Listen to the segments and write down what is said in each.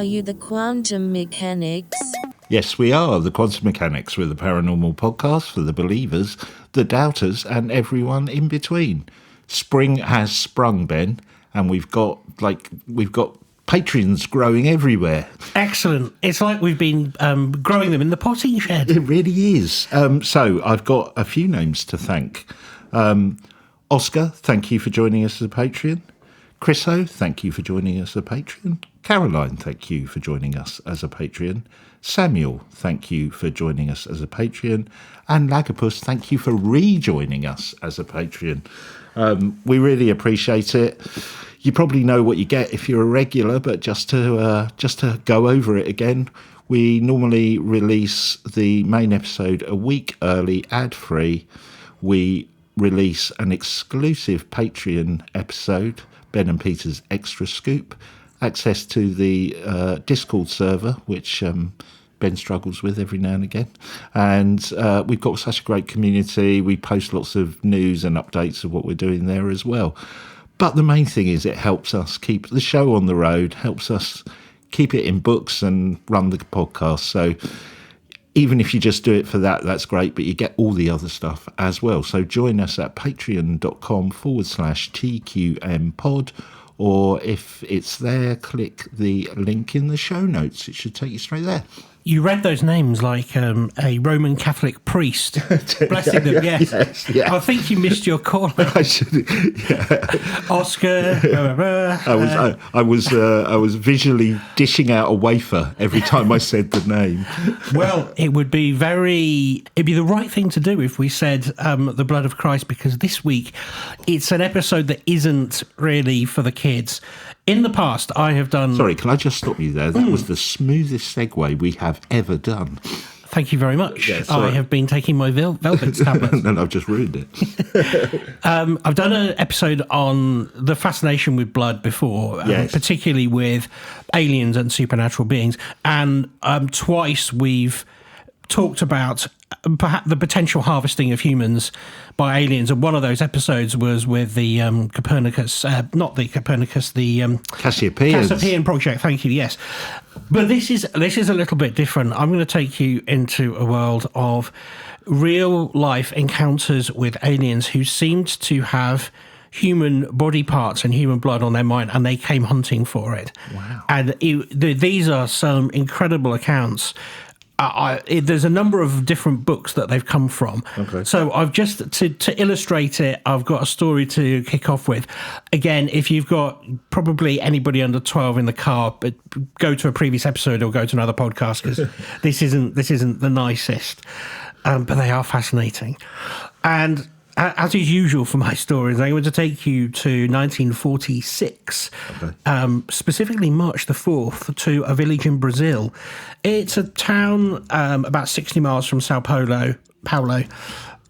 Are you the quantum mechanics? Yes, we are the Quantum Mechanics. We're the paranormal podcast for the believers, the doubters, and everyone in between. Spring has sprung, Ben, and we've got Patreons growing everywhere. Excellent. It's like we've been growing them in the potting shed. It really is. So I've got a few names to thank. Oscar, thank you for joining us as a Patreon. Chriso, thank you for joining us as a Patreon. Caroline, thank you for joining us as a Patreon. Samuel, thank you for joining us as a Patreon. And Lagapus, thank you for rejoining us as a Patreon. We really appreciate it. You probably know what you get if you're a regular, but just to go over it again, we normally release the main episode a week early, ad-free. We release an exclusive Patreon episode, Ben and Peter's Extra Scoop, access to the Discord server, which Ben struggles with every now and again. And we've got such a great community. We post lots of news and updates of what we're doing there as well. But the main thing is it helps us keep the show on the road, helps us keep it in books and run the podcast. So even if you just do it for that, that's great, but you get all the other stuff as well. So join us at patreon.com/TQM pod, or if it's there, click the link in the show notes. It should take you straight there. You read those names like a Roman Catholic priest blessing them. Yes. I think you missed your call. I should. Yeah. Oscar. I was visually dishing out a wafer every time I said the name. Well, it'd be the right thing to do if we said the blood of Christ, because this week it's an episode that isn't really for the kids. In the past, I have done... Sorry, can I just stop you there? That was the smoothest segue we have ever done. Thank you very much. Yeah, I have been taking my Velvet tablets. And I've just ruined it. I've done an episode on the fascination with blood before, yes. Particularly with aliens and supernatural beings. And twice we've talked about perhaps the potential harvesting of humans by aliens, and one of those episodes was with the Cassiopean project. Thank you. Yes, but this is a little bit different. I'm going to take you into a world of real life encounters with aliens who seemed to have human body parts and human blood on their mind, and they came hunting for it. Wow! And these are some incredible accounts. There's a number of different books that they've come from. Okay. So I've just, to illustrate it, I've got a story to kick off with. Again, if you've got probably anybody under 12 in the car, but go to a previous episode or go to another podcast, because this isn't the nicest, but they are fascinating. And as is usual for my stories, I'm going to take you to 1946, okay. Specifically March the 4th, to a village in Brazil. It's a town about 60 miles from Sao Paulo,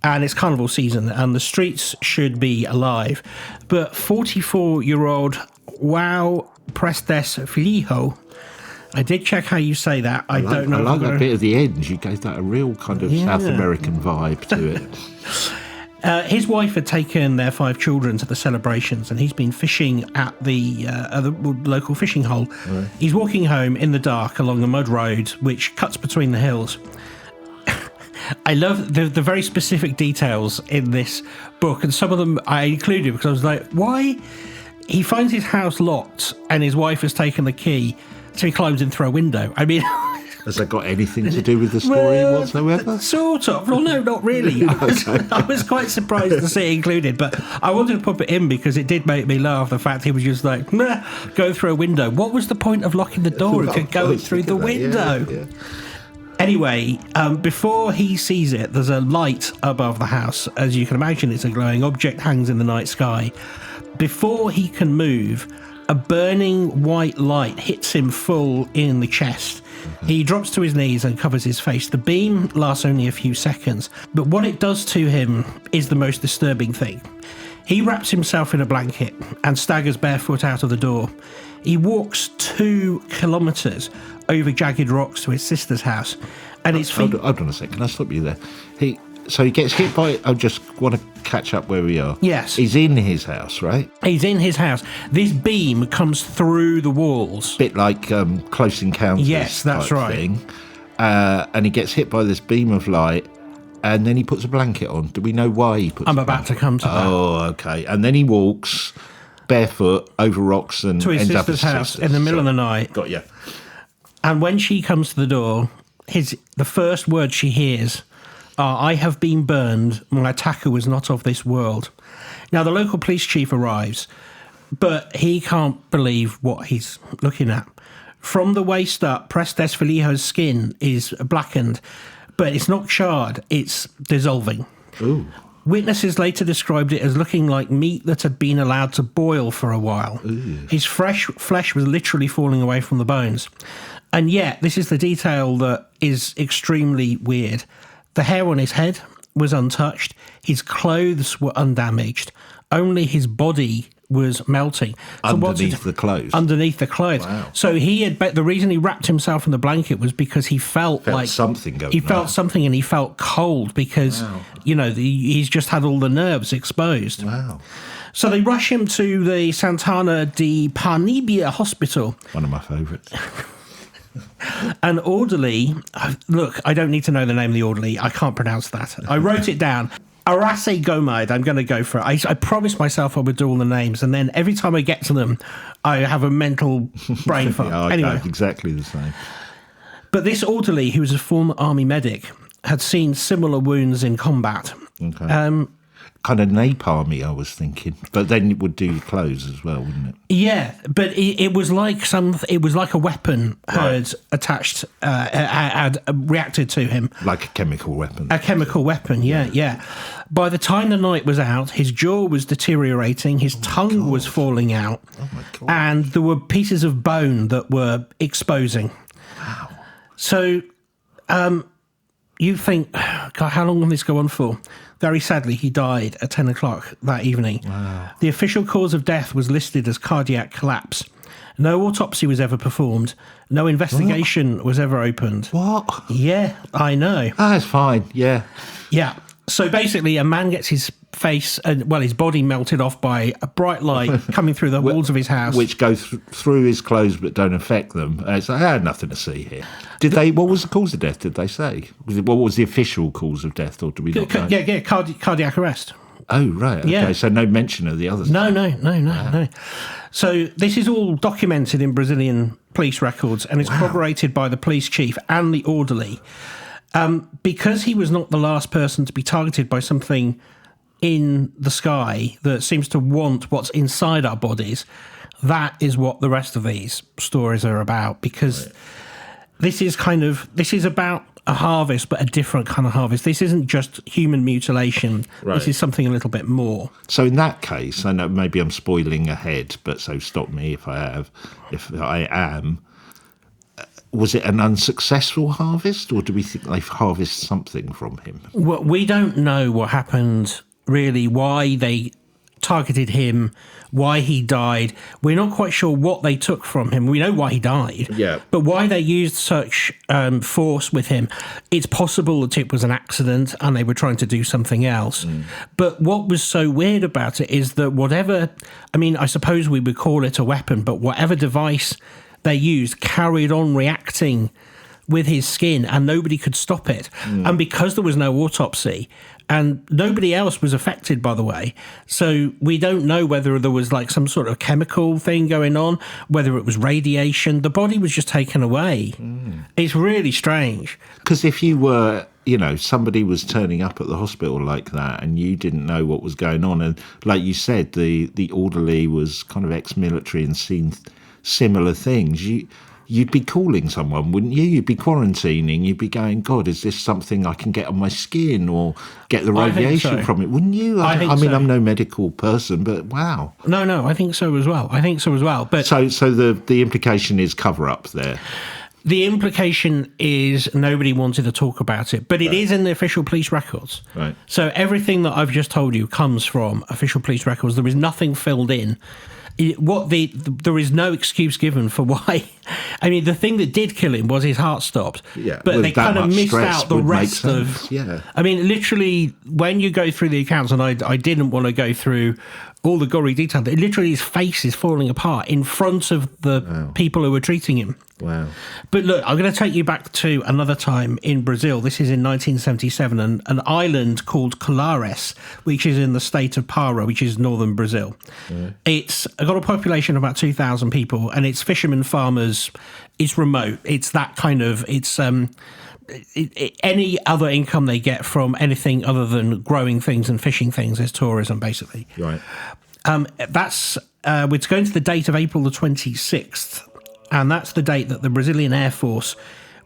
and it's carnival season, and the streets should be alive. But 44-year-old João Prestes Filho, I did check how you say that. I don't know. I like that bit at the end. You gave that a real kind of South American vibe to it. His wife had taken their 5 children to the celebrations, and he's been fishing at the local fishing hole. Right. He's walking home in the dark along a mud road which cuts between the hills. I love the very specific details in this book, and some of them I included because I was like, why? He finds his house locked and his wife has taken the key, so he climbs in through a window. I mean... Has that got anything to do with the story whatsoever? Sort of. Well, no, not really. I was quite surprised to see it included, but I wanted to pop it in because it did make me laugh, the fact he was just like, nah, go through a window. What was the point of locking the door if you could go through the window? Yeah. Anyway, before he sees it, there's a light above the house. As you can imagine, it's a glowing object, hangs in the night sky. Before he can move, a burning white light hits him full in the chest. Mm-hmm. He drops to his knees and covers his face. The beam lasts only a few seconds, but what it does to him is the most disturbing thing. He wraps himself in a blanket and staggers barefoot out of the door. He walks 2 kilometres over jagged rocks to his sister's house, and his feet... Hold on a second, can I stop you there? So he gets hit by... I just want to catch up where we are. Yes. He's in his house, right? He's in his house. This beam comes through the walls. Bit like Close Encounters. Yes, that's type right. Thing. And he gets hit by this beam of light, and then he puts a blanket on. Do we know why he puts I'm a about blanket to come to that. Oh, okay. And then he walks barefoot over rocks and To his ends up sister's at house in the middle of the night. Got you. And when she comes to the door, the first words she hears are, "I have been burned. My attacker was not of this world." Now, the local police chief arrives, but he can't believe what he's looking at. From the waist up, Prestes Felijo's skin is blackened, but it's not charred, it's dissolving. Ooh. Witnesses later described it as looking like meat that had been allowed to boil for a while. Ooh. His fresh flesh was literally falling away from the bones. And yet, this is the detail that is extremely weird. The hair on his head was untouched. His clothes were undamaged. Only his body was melting. So underneath the clothes? Underneath the clothes. Wow. So the reason he wrapped himself in the blanket was because he felt like... something going on. He felt something, and he felt cold because, he's just had all the nerves exposed. Wow. So they rush him to the Santana de Parnibia hospital. One of my favourites. An orderly... Look, I don't need to know the name of the orderly. I can't pronounce that. I wrote it down. Arase Gomide, I'm going to go for it. I promised myself I would do all the names, and then every time I get to them, I have a mental brain fog. Yeah, anyway, exactly the same. But this orderly, who was a former army medic, had seen similar wounds in combat. Okay. Kind of napalmy, I was thinking, but then it would do your clothes as well, wouldn't it? Yeah, but it was like a weapon had attached, had reacted to him, like a chemical weapon. A chemical weapon, yeah. By the time the night was out, his jaw was deteriorating, his tongue was falling out, and there were pieces of bone that were exposing. Wow. So, you think, God, how long will this go on for? Very sadly, he died at 10 o'clock that evening. Wow. The official cause of death was listed as cardiac collapse. No autopsy was ever performed. No investigation was ever opened. What? Yeah, I know. That's fine, yeah. Yeah. So basically, a man gets his face, his body melted off by a bright light coming through the walls of his house. Which go through his clothes but don't affect them. It's like, I had nothing to see here. What was the cause of death, did they say? What was the official cause of death, or do we not know? Yeah, cardiac arrest. Oh, right, okay. Yeah. So no mention of the others. No. So this is all documented in Brazilian police records, and it's corroborated by the police chief and the orderly. Because he was not the last person to be targeted by something in the sky that seems to want what's inside our bodies, that is what the rest of these stories are about, because this is about a harvest, but a different kind of harvest. This isn't just human mutilation. Right. This is something a little bit more. So in that case, I know maybe I'm spoiling ahead, but so stop me if I am. Was it an unsuccessful harvest, or do we think they've harvested something from him? Well, we don't know what happened, really, why they targeted him, why he died. We're not quite sure what they took from him. We know why he died. Yeah. But why they used such force with him, it's possible that it was an accident and they were trying to do something else. But what was so weird about it is that I suppose we would call it a weapon, but whatever device they used carried on reacting with his skin, and nobody could stop it. And because there was no autopsy, and nobody else was affected, by the way, so we don't know whether there was like some sort of chemical thing going on, whether it was radiation. The body was just taken away. It's really strange. Because if you were, somebody was turning up at the hospital like that and you didn't know what was going on, and like you said, the orderly was kind of ex-military and seen similar things, you'd be calling someone, wouldn't you? You'd be quarantining. You'd be going, God, is this something I can get on my skin or get the radiation from it? Wouldn't you? I mean, I'm no medical person, but wow. No, I think so as well. But so the implication is cover up there. The implication is nobody wanted to talk about it, but it is in the official police records. Right. So everything that I've just told you comes from official police records. There is nothing filled in. There is no excuse given for why. I mean, the thing that did kill him was his heart stopped. Yeah, but well, they kind of missed out the rest of. Yeah. I mean, literally, when you go through the accounts, and I didn't want to go through all the gory detail. Literally, his face is falling apart in front of the people who were treating him. Wow. But look, I'm going to take you back to another time in Brazil. This is in 1977, and an island called Colares, which is in the state of Pará, which is northern Brazil. Yeah. It's got a population of about 2,000 people, and it's fishermen, farmers. It's remote. It's that kind of. It's any other income they get from anything other than growing things and fishing things is tourism, basically. Right. That's we're going to the date of April the 26th. And that's the date that the Brazilian Air Force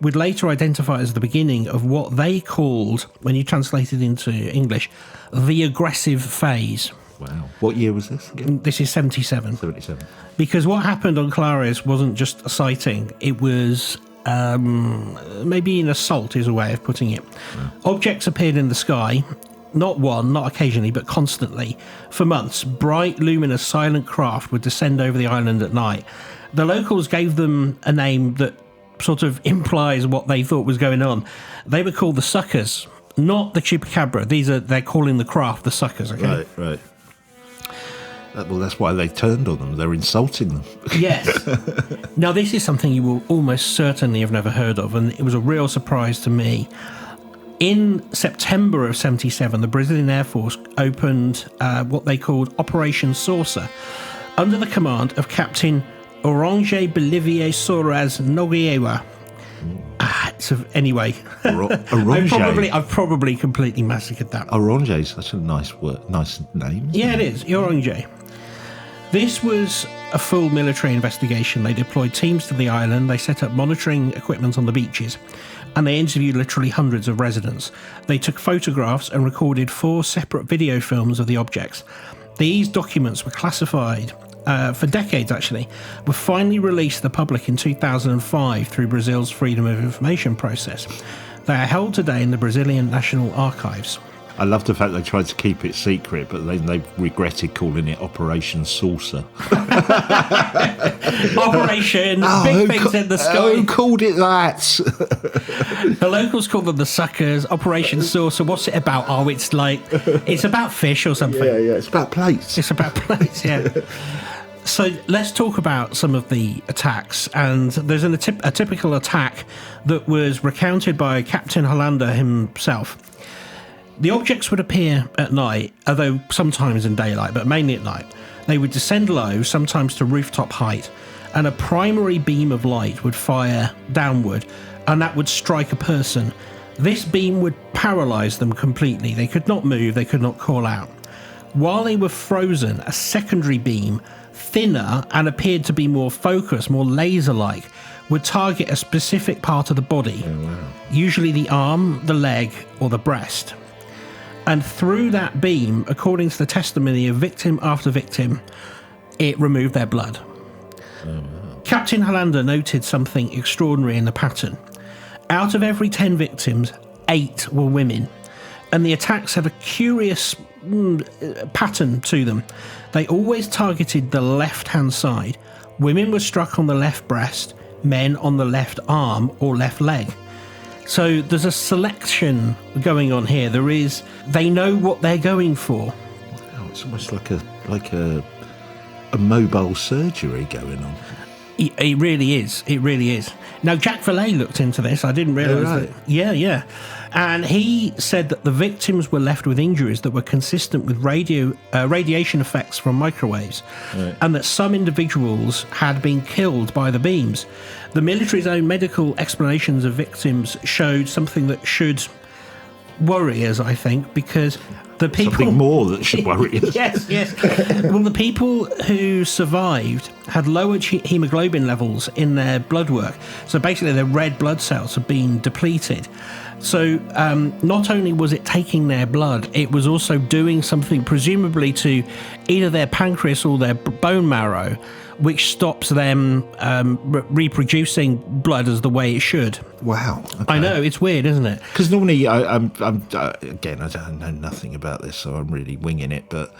would later identify as the beginning of what they called, when you translate it into English, the aggressive phase. Wow. What year was this again? This is 77. 77. Because what happened on Clarice wasn't just a sighting, it was maybe an assault is a way of putting it. Wow. Objects appeared in the sky, not one, not occasionally, but constantly. For months, bright, luminous, silent craft would descend over the island at night. The locals gave them a name that sort of implies what they thought was going on. They were called the suckers, not the chupacabra. They're calling the craft the suckers, okay? Right. Well, that's why they turned on them. They're insulting them. Yes. Now, this is something you will almost certainly have never heard of, and it was a real surprise to me. In September of 77, the Brazilian Air Force opened what they called Operation Saucer, under the command of Captain Oronge Bolivier Soares Nogueira. Anyway, I've probably completely massacred that. Oronge is such a nice word, nice name. Yeah, it is. Oronge. This was a full military investigation. They deployed teams to the island. They set up monitoring equipment on the beaches, and they interviewed literally hundreds of residents. They took photographs and recorded 4 separate video films of the objects. These documents were classified for decades, actually, were finally released to the public in 2005 through Brazil's Freedom of Information process. They are held today in the Brazilian National Archives. I love the fact they tried to keep it secret, but then they regretted calling it Operation Saucer. Operation Big Things in the Sky. Who called it that? The locals call them the suckers. Operation Saucer. What's it about? Oh, it's about fish or something. Yeah. It's about plates. It's about plates, yeah. So let's talk about some of the attacks. And there's a typical attack that was recounted by Captain Hollander himself. The objects would appear at night, although sometimes in daylight, but mainly at night. They would descend low, sometimes to rooftop height, and a primary beam of light would fire downward, and that would strike a person. This beam would paralyse them completely. They could not move, they could not call out. While they were frozen, a secondary beam, thinner and appeared to be more focused, more laser-like, would target a specific part of the body, usually the arm, the leg, or the breast. And through that beam, according to the testimony of victim after victim, it removed their blood. Captain Hollander noted something extraordinary in the pattern. Out of every 10 victims, 8 were women. And the attacks had a curious pattern to them. They always targeted the left-hand side. Women were struck on the left breast, men on the left arm or left leg. So there's a selection going on here. They know what they're going for. Wow, it's almost like a mobile surgery going on. It really is. It really is. Now, Jack Valet looked into this. I didn't realise that. Yeah. And he said that the victims were left with injuries that were consistent with radiation effects from microwaves, and that some individuals had been killed by the beams. The military's own medical explanations of victims showed something that should worry us, I think, because the people... Something more that should worry us. Yes. Well, the people who survived had lowered hemoglobin levels in their blood work. So basically their red blood cells had been depleted. So not only was it taking their blood, it was also doing something presumably to either their pancreas or their bone marrow, which stops them reproducing blood as the way it should. Wow. Okay. I know, it's weird, isn't it? Because normally, I'm again, I don't know nothing about this, so I'm really winging it. But,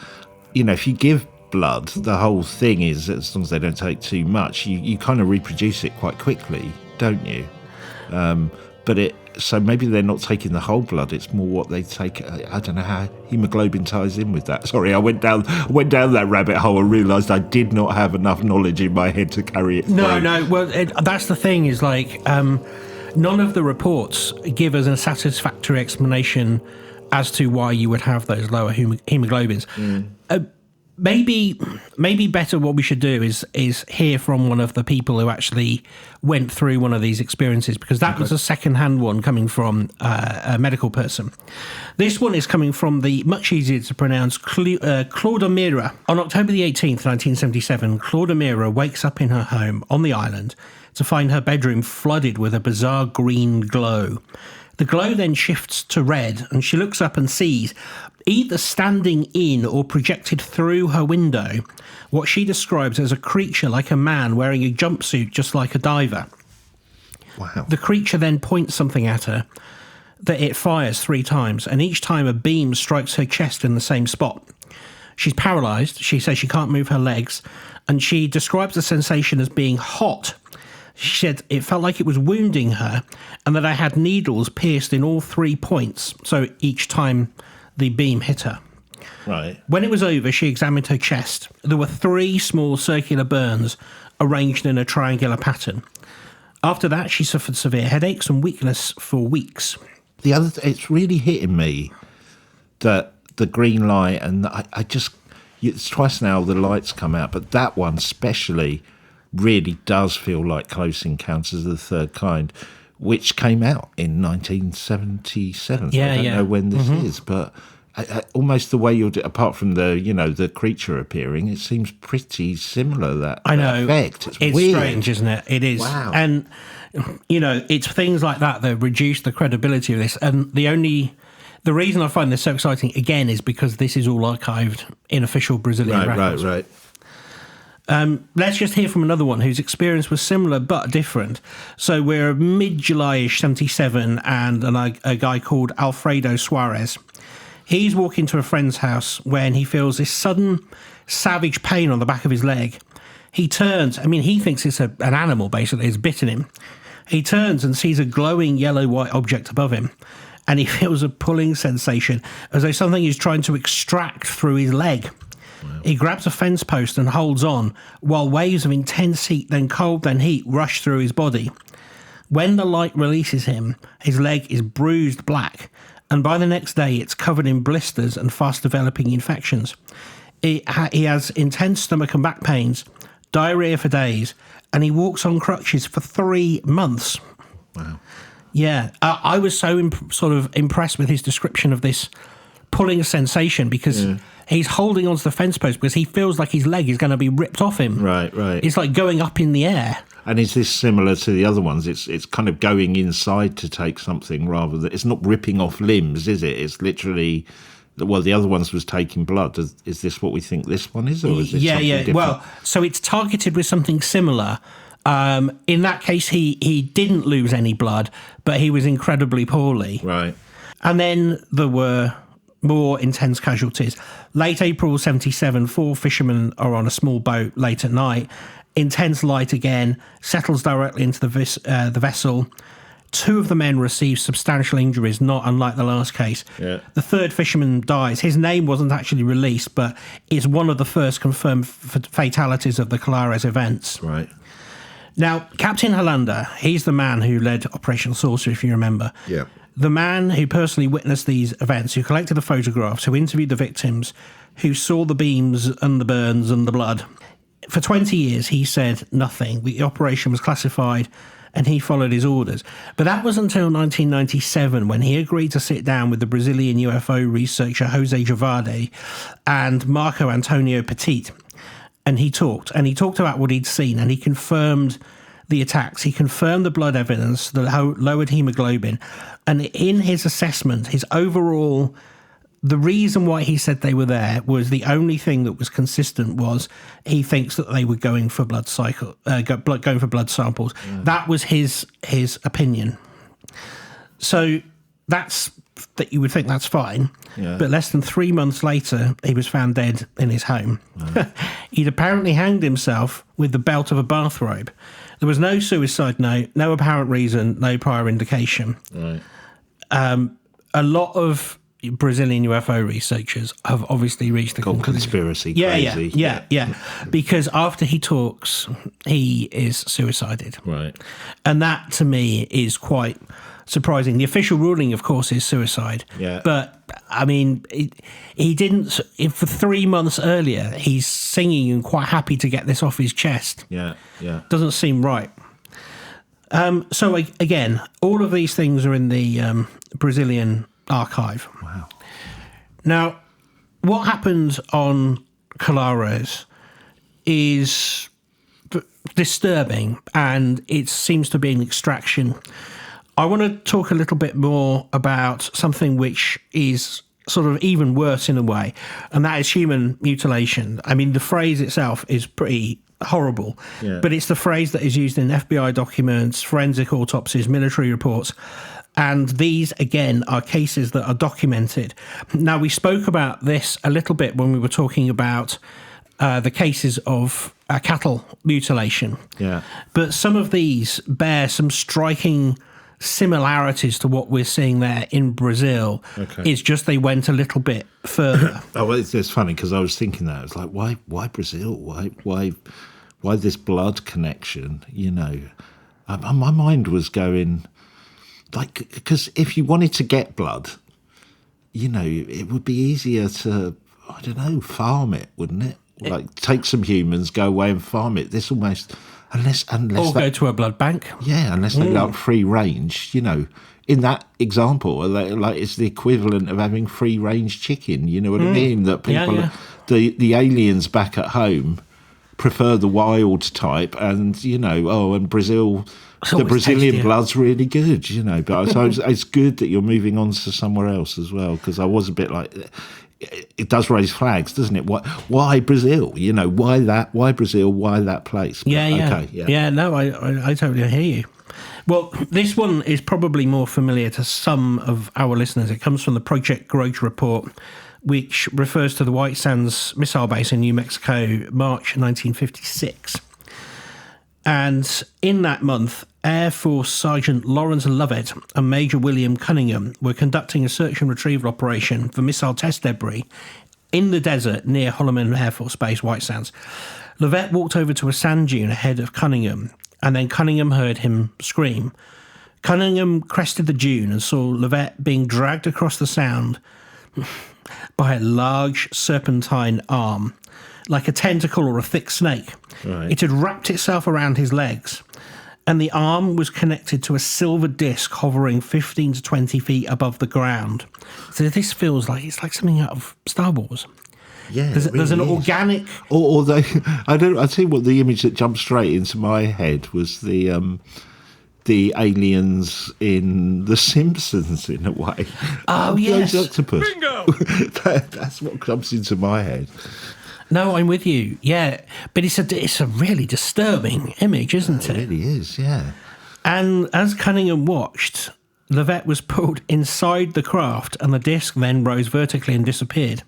if you give blood, the whole thing is, as long as they don't take too much, you kind of reproduce it quite quickly, don't you? So maybe they're not taking the whole blood. It's more what they take. I don't know how hemoglobin ties in with that. Sorry, I went down that rabbit hole and realised I did not have enough knowledge in my head to carry it through. No. Well, that's the thing. Is like none of the reports give us a satisfactory explanation as to why you would have those lower hemoglobins. Maybe better what we should do is hear from one of the people who actually went through one of these experiences, because that was a second-hand one coming from a medical person. This one is coming from the much easier to pronounce Claudemira. On October the 18th, 1977, Claudemira wakes up in her home on the island to find her bedroom flooded with a bizarre green glow. The glow then shifts to red, and she looks up and sees, either standing in or projected through her window, what she describes as a creature like a man wearing a jumpsuit just like a diver. Wow. The creature then points something at her that it fires 3 times, and each time a beam strikes her chest in the same spot. She's paralysed. She says she can't move her legs, and she describes the sensation as being hot. She said it felt like it was wounding her, and that I had needles pierced in all 3 points, so each time the beam hit her. Right. When it was over, she examined her chest. There were 3 small circular burns arranged in a triangular pattern. After that, she suffered severe headaches and weakness for weeks. It's really hitting me that the green light, and it's twice now the lights come out, but that one especially really does feel like Close Encounters of the Third Kind, which came out in 1977. So I don't know when this is, but almost the way you're, apart from the creature appearing, it seems pretty similar. That effect. It's weird. Strange, isn't it? It is. Wow. And it's things like that reduce the credibility of this. And the reason I find this so exciting again is because this is all archived in official Brazilian records. Right. Let's just hear from another one whose experience was similar but different. So we're mid-July-ish, 77, and a guy called Alfredo Suarez. He's walking to a friend's house when he feels this sudden, savage pain on the back of his leg. He turns. He thinks it's an animal, basically. It's bitten him. He turns and sees a glowing yellow-white object above him, and he feels a pulling sensation, as though something is trying to extract through his leg. He grabs a fence post and holds on, while waves of intense heat, then cold, then heat, rush through his body. When the light releases him, his leg is bruised black, and by the next day it's covered in blisters and fast-developing infections. He has intense stomach and back pains, diarrhea for days, and he walks on crutches for 3 months. Wow. Yeah, I was so sort of impressed with his description of this pulling sensation, because he's holding onto the fence post because he feels like his leg is going to be ripped off him. Right. It's like going up in the air. And is this similar to the other ones? It's kind of going inside to take something rather than... It's not ripping off limbs, is it? It's literally... Well, the other ones was taking blood. Is this what we think this one is? Or is it something different? Well, so it's targeted with something similar. In that case, he didn't lose any blood, but he was incredibly poorly. Right. And then there were more intense casualties. Late April 77, 4 fishermen are on a small boat late at night. Intense light again settles directly into the vessel. 2 of the men receive substantial injuries, not unlike the last case. Yeah. The 3rd fisherman dies. His name wasn't actually released, but it's one of the first confirmed fatalities of the Colares events. Right. Now, Captain Hollander, he's the man who led Operation Saucer, if you remember. Yeah. The man who personally witnessed these events, who collected the photographs, who interviewed the victims, who saw the beams and the burns and the blood. For 20 years, he said nothing. The operation was classified and he followed his orders. But that was until 1997, when he agreed to sit down with the Brazilian UFO researcher Jose Javade and Marco Antonio Petit. And he talked about what he'd seen, and he confirmed the attacks. He confirmed the blood evidence, the lowered hemoglobin. And in his assessment, his overall, the reason why he said they were there was the only thing that was consistent was he thinks that they were going for blood samples. That was his opinion. So that's that you would think that's fine. Yeah. But less than 3 months later, he was found dead in his home. He'd apparently hanged himself with the belt of a bathrobe. There was no suicide note, no apparent reason, no prior indication. Right. A lot of Brazilian UFO researchers have obviously reached the conclusion. Conspiracy. Yeah, crazy. Because after he talks, he is suicided. Right. And that, to me, is quite surprising. The official ruling, of course, is suicide. Yeah. But, I mean, he didn't... For 3 months earlier, he's singing and quite happy to get this off his chest. Yeah. Doesn't seem right. So, again, all of these things are in the Brazilian archive. Wow. Now, what happened on Colares is disturbing, and it seems to be an extraction. I want to talk a little bit more about something which is sort of even worse in a way, and that is human mutilation. I mean, the phrase itself is pretty horrible, but it's the phrase that is used in FBI documents, forensic autopsies, military reports. And these, again, are cases that are documented. Now, we spoke about this a little bit when we were talking about the cases of cattle mutilation. Yeah. But some of these bear some striking similarities to what we're seeing there in Brazil. Okay. It's just they went a little bit further. Oh, well, it's funny because I was thinking that. I was like, why Brazil? Why this blood connection? You know, my mind was going... Like, because if you wanted to get blood, you know, it would be easier to, I don't know, farm it, wouldn't it? Like, take some humans, go away and farm it. This almost, unless Or go to a blood bank. Yeah, unless they like free range, you know. In that example, like it's the equivalent of having free range chicken. You know what I mean? That people, the aliens back at home, prefer the wild type, and you know, and Brazil. The Brazilian blood's really good, you know, but I suppose it's good that you're moving on to somewhere else as well, because I was a bit like, it does raise flags, doesn't it? Why Brazil? You know, why that? Why Brazil? Why that place? But, Yeah, no, I totally hear you. Well, this one is probably more familiar to some of our listeners. It comes from the Project Grudge report, which refers to the White Sands missile base in New Mexico, March 1956. And in that month, Air Force Sergeant Lawrence Lovett and Major William Cunningham were conducting a search and retrieval operation for missile test debris in the desert near Holloman Air Force Base, White Sands. Lovett walked over to a sand dune ahead of Cunningham, and then Cunningham heard him scream. Cunningham crested the dune and saw Lovett being dragged across the sound by a large serpentine arm, like a tentacle or a thick snake. Right. It had wrapped itself around his legs, and the arm was connected to a silver disc hovering 15 to 20 feet above the ground. So this feels like it's like something out of Star Wars. Yeah, there's an organic. Although I tell you what, the image that jumped straight into my head was the aliens in The Simpsons, in a way. Oh yes, those octopus. Bingo. That's what comes into my head. No, I'm with you. Yeah, but it's a really disturbing image, isn't it? It really is. Yeah. And as Cunningham watched, Lovett was pulled inside the craft, and the disc then rose vertically and disappeared.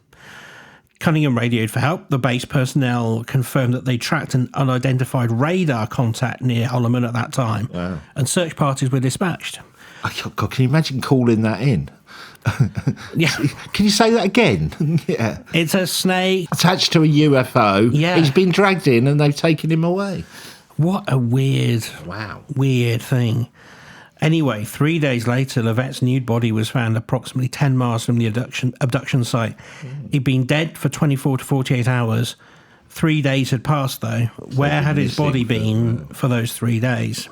Cunningham radioed for help. The base personnel confirmed that they tracked an unidentified radar contact near Holloman at that time. Wow. And search parties were dispatched. God, can you imagine calling that in? Yeah. Can you say that again? Yeah. It's a snake. Attached to a UFO. Yeah. He's been dragged in and they've taken him away. What a weird thing. Anyway, 3 days later, Lovett's nude body was found approximately 10 miles from the abduction site. He'd been dead for 24 to 48 hours. 3 days had passed, though. Where had his body been for those 3 days?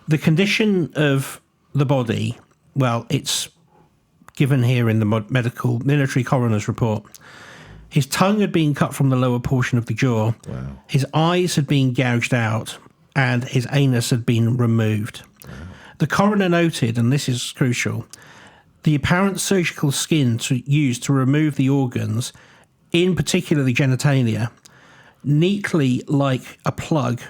The condition of the body, well, it's given here in the military coroner's report. His tongue had been cut from the lower portion of the jaw. Wow. His eyes had been gouged out, and his anus had been removed. Wow. The coroner noted, and this is crucial, the apparent surgical skin used to remove the organs, in particular the genitalia, neatly like a plug,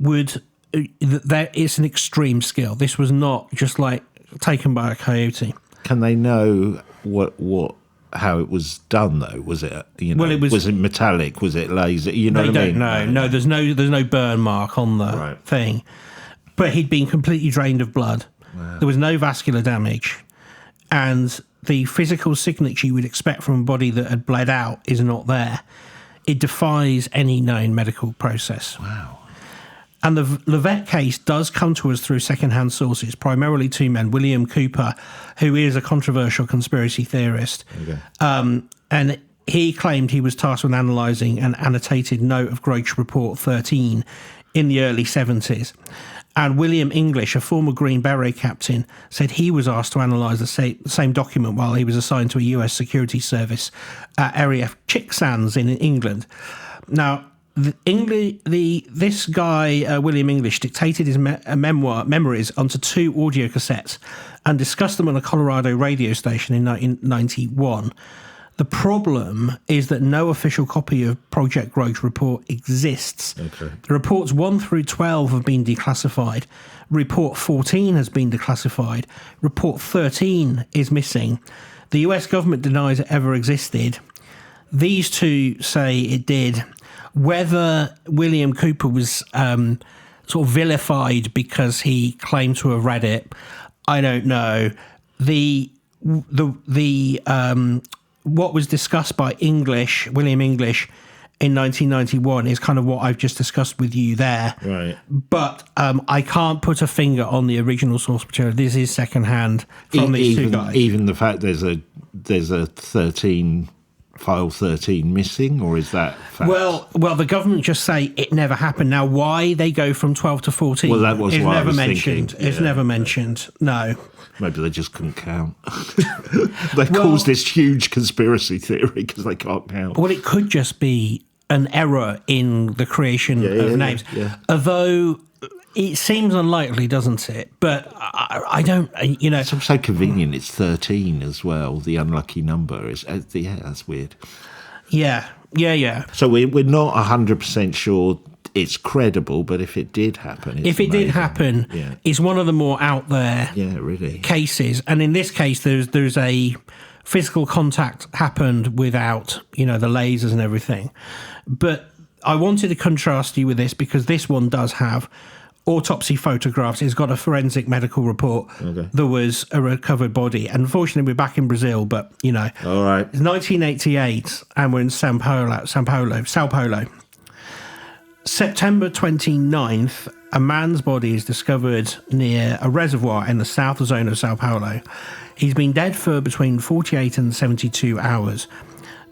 it's an extreme skill. This was not just like taken by a coyote. can they know how it was done though? Was it Well, it was it metallic? Was it laser? You know they what I mean? don't know. No, there's no burn mark on the thing. But he'd been completely drained of blood. Wow. There was no vascular damage, and the physical signature you would expect from a body that had bled out is not there. It defies any known medical process. Wow. And the Levett case does come to us through second-hand sources, primarily two men, William Cooper, who is a controversial conspiracy theorist. Okay. And he claimed he was tasked with analysing an annotated note of Groich Report 13 in the early 70s. And William English, a former Green Beret captain, said he was asked to analyse the same document while he was assigned to a US security service at RAF Chicksands in England. Now, this guy, William English, dictated his memories onto 2 audio cassettes and discussed them on a Colorado radio station in 1991. The problem is that no official copy of Project Groich Report exists. Okay. The reports 1 through 12 have been declassified. Report 14 has been declassified. Report 13 is missing. The US government denies it ever existed. These two say it did. Whether William Cooper was sort of vilified because he claimed to have read it, I don't know. What was discussed by William English, in 1991 is kind of what I've just discussed with you there. Right. But I can't put a finger on the original source material. This is secondhand from these two guys. Even the fact there's a 13 file 13 missing, or is that fact? Well, the government just say it never happened. Now, why they go from 12 to 14 well, that was is what I never was mentioned. thinking. It's never mentioned. No. Maybe they just couldn't count. They caused this huge conspiracy theory because they can't count. Well, it could just be an error in the creation of names. Yeah. Although it seems unlikely, doesn't it? But I don't, It's so convenient. It's 13 as well. The unlucky number is. That's weird. Yeah. So we're not 100% sure it's credible, but if it did happen, it's amazing. It's one of the more out there cases. And in this case, there's a physical contact happened without, the lasers and everything. But I wanted to contrast you with this because this one does have autopsy photographs. It's got a forensic medical report. Okay. There was a recovered body. Unfortunately, we're back in Brazil, but, All right. It's 1988 and we're in Sao Paulo. September 29th, a man's body is discovered near a reservoir in the south zone of Sao Paulo. He's been dead for between 48 and 72 hours.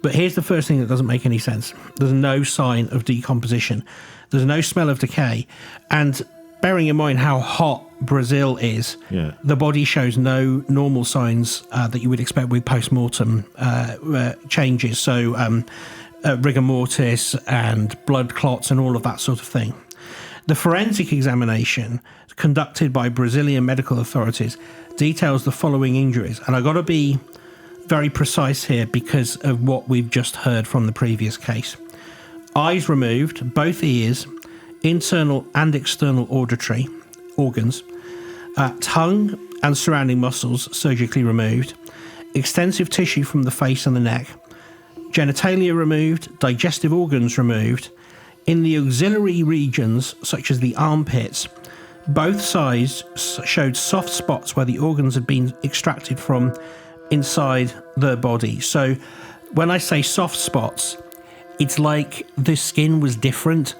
But here's the first thing that doesn't make any sense. There's no sign of decomposition. There's no smell of decay. And bearing in mind how hot Brazil is, the body shows no normal signs that you would expect with post-mortem changes. So rigor mortis and blood clots and all of that sort of thing. The forensic examination conducted by Brazilian medical authorities details the following injuries. And I've got to be very precise here because of what we've just heard from the previous case. Eyes removed, both ears, internal and external auditory organs, tongue and surrounding muscles surgically removed, extensive tissue from the face and the neck, genitalia removed, digestive organs removed. In the auxiliary regions, such as the armpits, both sides showed soft spots where the organs had been extracted from inside the body. So when I say soft spots, it's like the skin was different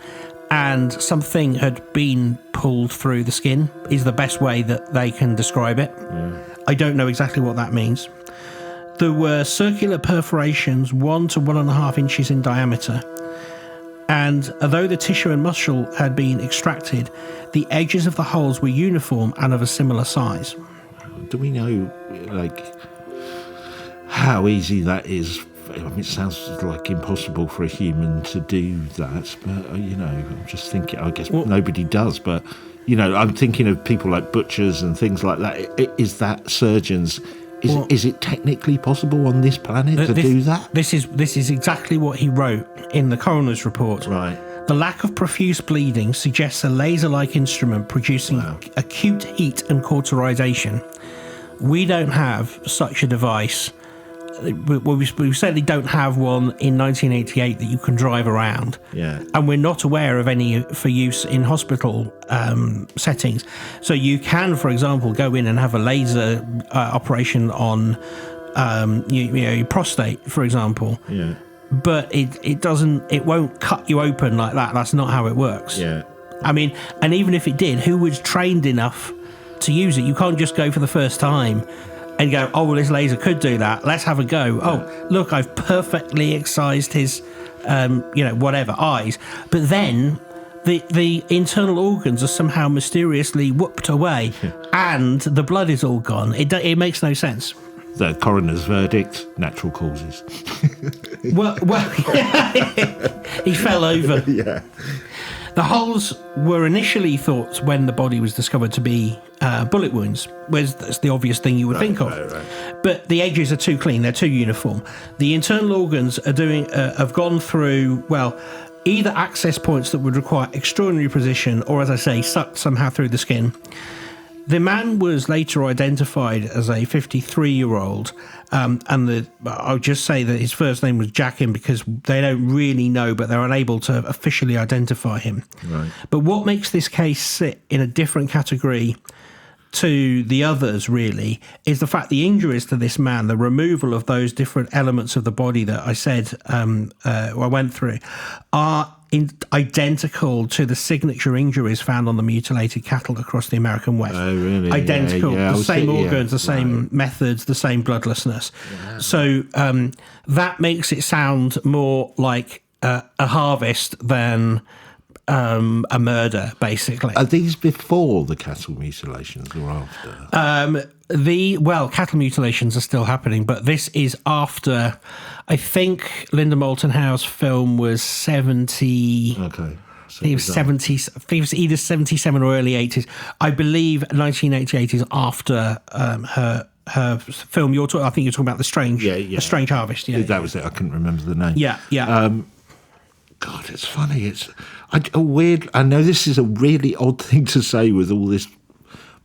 and something had been pulled through the skin, is the best way that they can describe it. I don't know exactly what that means. There were circular perforations 1 to 1.5 inches in diameter. And although the tissue and muscle had been extracted, the edges of the holes were uniform and of a similar size. Do we know, how easy that is? I mean, it sounds like impossible for a human to do that, but, I'm just thinking, I guess nobody does, but, I'm thinking of people like butchers and things like that. Is that surgeons... Is it technically possible on this planet to do that? This is exactly what he wrote in the coroner's report. Right. The lack of profuse bleeding suggests a laser-like instrument producing acute heat and cauterization. we don't have such a device. Well, we certainly don't have one in 1988 that you can drive around. Yeah. And we're not aware of any for use in hospital settings. So you can, for example, go in and have a laser operation on your prostate, for example. Yeah. But it won't cut you open like that. That's not how it works. Yeah. I mean, and even if it did, who was trained enough to use it? You can't just go for the first time and go, oh, well, this laser could do that. Let's have a go. Oh, look, I've perfectly excised his, whatever, eyes. But then the internal organs are somehow mysteriously whooped away and the blood is all gone. It makes no sense. The coroner's verdict, natural causes. Well, he fell over. Yeah. The holes were initially thought, when the body was discovered, to be bullet wounds. That's the obvious thing you would think of. Right. But the edges are too clean; they're too uniform. The internal organs have gone through, well, either access points that would require extraordinary precision, or, as I say, sucked somehow through the skin. The man was later identified as a 53-year-old, and I'll just say that his first name was Jackin because they don't really know, but they're unable to officially identify him. Right. But what makes this case sit in a different category to the others, really, is the fact the injuries to this man, the removal of those different elements of the body that I said I went through, are identical to the signature injuries found on the mutilated cattle across the American West. Oh, really? Identical. Yeah. The same organs, the same methods, the same bloodlessness. Yeah. So that makes it sound more like a harvest than a murder, basically. Are these before the cattle mutilations or after? Cattle mutilations are still happening, but this is after. I think Linda Moulton Howe's film was 70. Okay. So it was 70. It was either 77 or early 80s. I believe 1988 is after her film. I think you're talking about The Strange Harvest. Yeah, that was it. I couldn't remember the name. Yeah. God, it's funny. It's a weird. I know this is a really odd thing to say with all this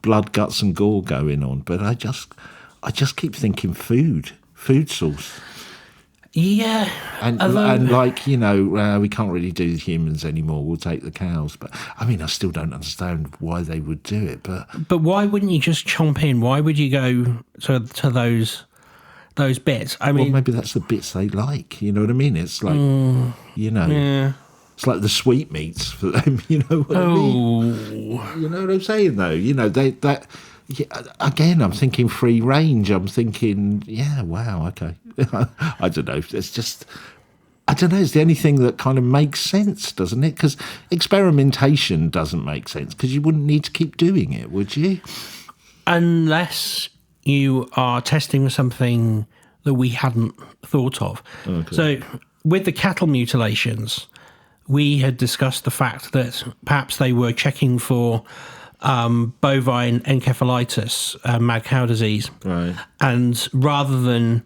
blood, guts, and gore going on, but I just keep thinking food source. Yeah, and we can't really do the humans anymore. We'll take the cows, but I mean, I still don't understand why they would do it. But why wouldn't you just chomp in? Why would you go to those bits? I mean, well, maybe that's the bits they like. You know what I mean? It's like yeah. It's like the sweetmeats for them. You know what I mean? You know what I'm saying, though. You know again, I'm thinking free range. I'm thinking, yeah, wow, okay. I don't know. It's just, I don't know. It's the only thing that kind of makes sense, doesn't it? Because experimentation doesn't make sense because you wouldn't need to keep doing it, would you? Unless you are testing something that we hadn't thought of. Okay. So with the cattle mutilations, we had discussed the fact that perhaps they were checking for bovine encephalitis, mad cow disease. Right. And rather than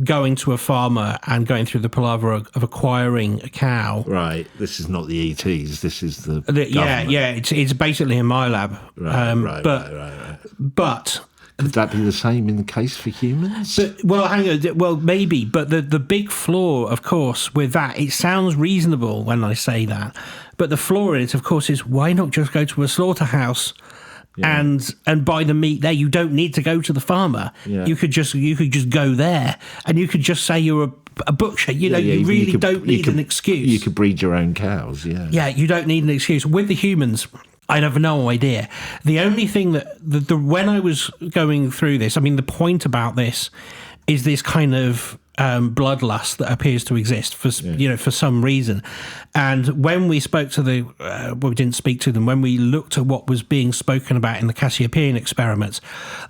going to a farmer and going through the palaver of acquiring a cow. Right. This is not the ETs. This is the yeah. It's basically in my lab. Right. But could that be the same in the case for humans? Hang on. Well, maybe. But the big flaw, of course, with that, it sounds reasonable when I say that. But the flaw in it, of course, is why not just go to a slaughterhouse and buy the meat there? You don't need to go to the farmer. Yeah. You could just go there and you could just say you're a butcher. You really don't need an excuse. You could breed your own cows. Yeah. Yeah. You don't need an excuse. With the humans, I'd have no idea. The only thing that when I was going through this, I mean, the point about this is this kind of bloodlust that appears to exist for some reason. And when we spoke to we didn't speak to them, when we looked at what was being spoken about in the Cassiopeian experiments,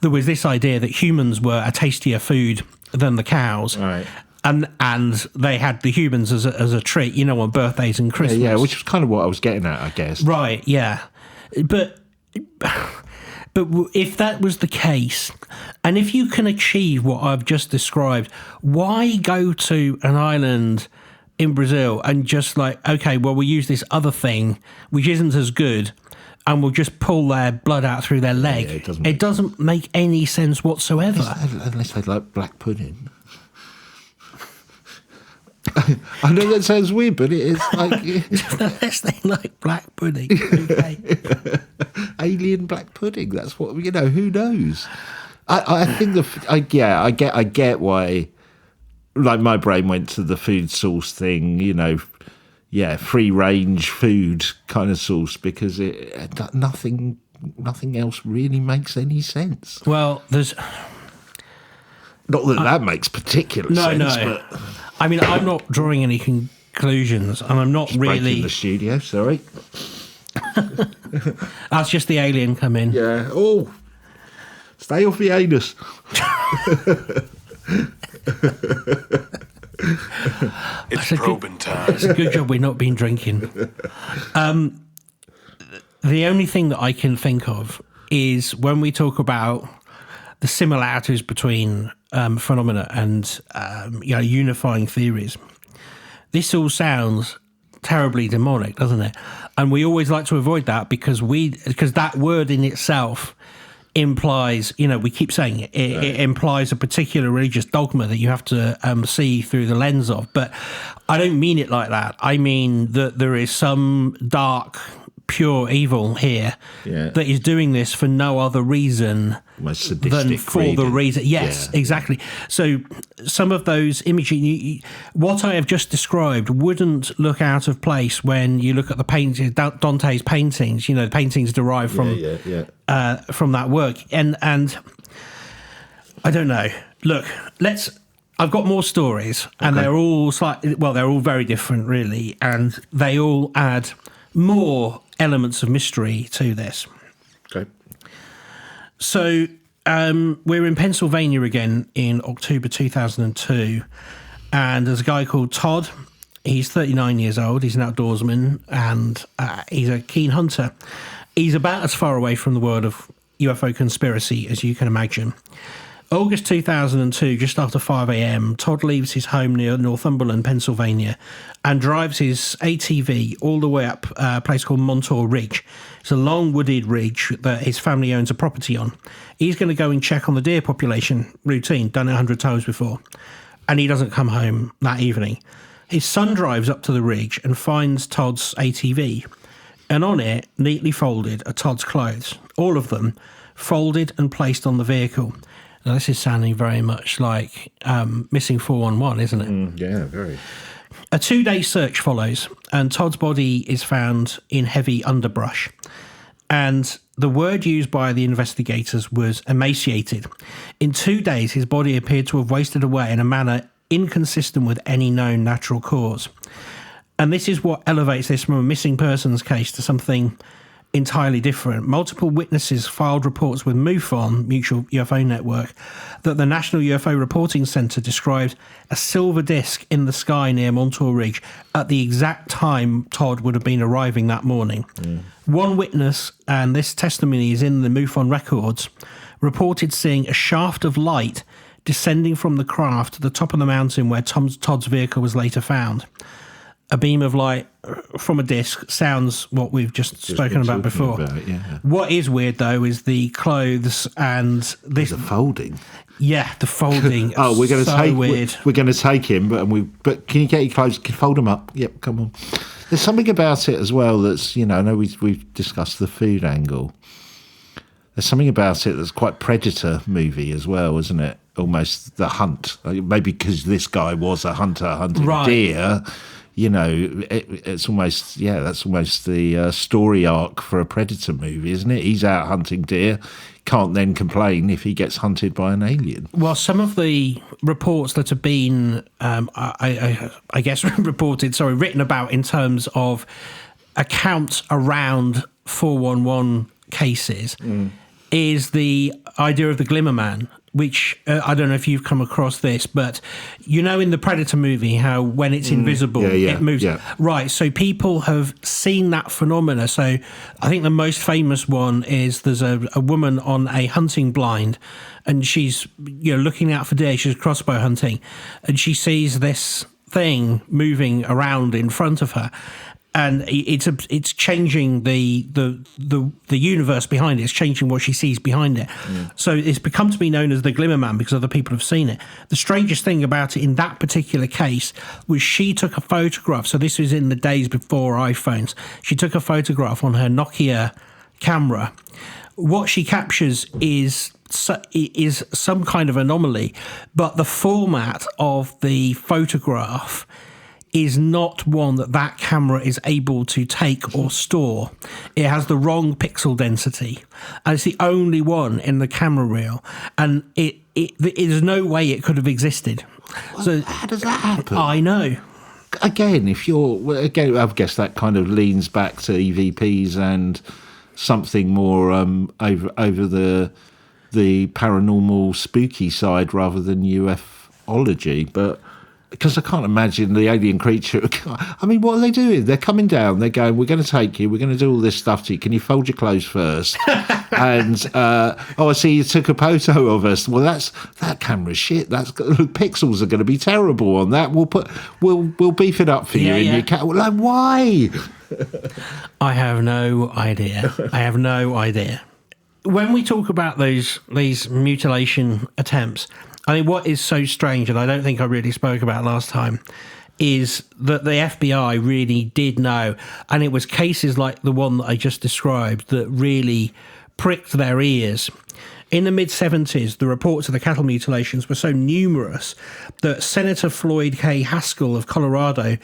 there was this idea that humans were a tastier food than the cows. Right. And they had the humans as a treat, on birthdays and Christmas. Yeah, which was kind of what I was getting at, I guess. Right, yeah. But if that was the case, and if you can achieve what I've just described, why go to an island in Brazil and just like, okay, well, we use this other thing, which isn't as good, and will just pull their blood out through their leg. Yeah, it doesn't make any sense whatsoever. Unless they like black pudding. I know that sounds weird, but it is like... Unless they like black pudding. Okay. Alien black pudding, that's what, who knows? I think I get why, like, my brain went to the food source thing, free range food kind of source, because nothing else really makes any sense. Well, there's... Not that makes particular sense, but... I mean, I'm not drawing any conclusions, and I'm not really... Breaking the studio, sorry. That's just the alien come in. Yeah. Oh, stay off the anus. It's probing time. It's a good job we've not been drinking. The only thing that I can think of is when we talk about the similarities between phenomena and unifying theories. This all sounds terribly demonic, doesn't it? And we always like to avoid that because that word in itself implies, we keep saying it implies a particular religious dogma that you have to see through the lens of. But I don't mean it like that. I mean that there is some dark, pure evil here that is doing this for no other reason than for the reason. Yes, exactly. So some of those images, what I have just described, wouldn't look out of place when you look at the paintings, Dante's paintings. The paintings derived from that work, and I don't know. Look, I've got more stories, and they're all they're all very different, really, and they all add more elements of mystery to this. Okay. So we're in Pennsylvania again in October 2002, and there's a guy called Todd. He's 39 years old. He's an outdoorsman, and he's a keen hunter. He's about as far away from the world of UFO conspiracy as you can imagine. August 2002, just after 5 a.m., Todd leaves his home near Northumberland, Pennsylvania, and drives his ATV all the way up a place called Montauk Ridge. It's a long wooded ridge that his family owns a property on. He's going to go and check on the deer population, routine, done it 100 times before, and he doesn't come home that evening. His son drives up to the ridge and finds Todd's ATV, and on it, neatly folded, are Todd's clothes, all of them folded and placed on the vehicle. Now, this is sounding very much like Missing 411, isn't it? Yeah, very. A 2-day search follows, and Todd's body is found in heavy underbrush. And the word used by the investigators was emaciated. In 2 days, his body appeared to have wasted away in a manner inconsistent with any known natural cause. And this is what elevates this from a missing persons case to something entirely different. Multiple witnesses filed reports with MUFON, Mutual UFO Network, that the National UFO Reporting Center described a silver disc in the sky near Montauk Ridge at the exact time Todd would have been arriving that morning. One witness, and this testimony is in the MUFON records, reported seeing a shaft of light descending from the craft to the top of the mountain where Todd's vehicle was later found. A beam of light from a disc sounds what we've just spoken about before. What is weird, though, is the clothes and this... The folding. Yeah, the folding. We're going to so weird. We're going to take him, but can you get your clothes? Can you fold them up? Yep, come on. There's something about it as well that's, I know we've discussed the food angle. There's something about it that's quite Predator movie as well, isn't it? Almost the hunt. Maybe because this guy was a hunter hunting deer. It's almost, that's almost the story arc for a Predator movie, isn't it? He's out hunting deer, can't then complain if he gets hunted by an alien. Well, some of the reports that have been, I guess, written about in terms of accounts around 411 cases is the idea of the Glimmer Man, which I don't know if you've come across this, but in the Predator movie how when it's invisible, it moves. Yeah. Right, so people have seen that phenomena. So I think the most famous one is there's a woman on a hunting blind, and she's looking out for deer. She's crossbow hunting, and she sees this thing moving around in front of her. and it's changing the universe behind it. It's changing what she sees behind it. So it's become to be known as the Glimmer Man because other people have seen it. The strangest thing about it in that particular case was she took a photograph. So this was in the days before iPhones. She took a photograph on her Nokia camera. What she captures is some kind of anomaly, but the format of the photograph is not one that camera is able to take or store. It has the wrong pixel density, and it's the only one in the camera reel, and there's no way it could have existed. So how does that happen? I know. Again, I guess that kind of leans back to EVPs and something more over the paranormal spooky side rather than ufology, but because I can't imagine the alien creature. I mean, what are they doing? They're coming down. They're going, we're going to take you. We're going to do all this stuff to you. Can you fold your clothes first? And, I see you took a photo of us. Well, that camera's shit. Pixels are going to be terrible on that. We'll beef it up for you in your cat. Like, why? I have no idea. When we talk about these mutilation attempts, I mean, what is so strange, and I don't think I really spoke about last time, is that the FBI really did know, and it was cases like the one that I just described that really pricked their ears. In the mid-70s, the reports of the cattle mutilations were so numerous that Senator Floyd K. Haskell of Colorado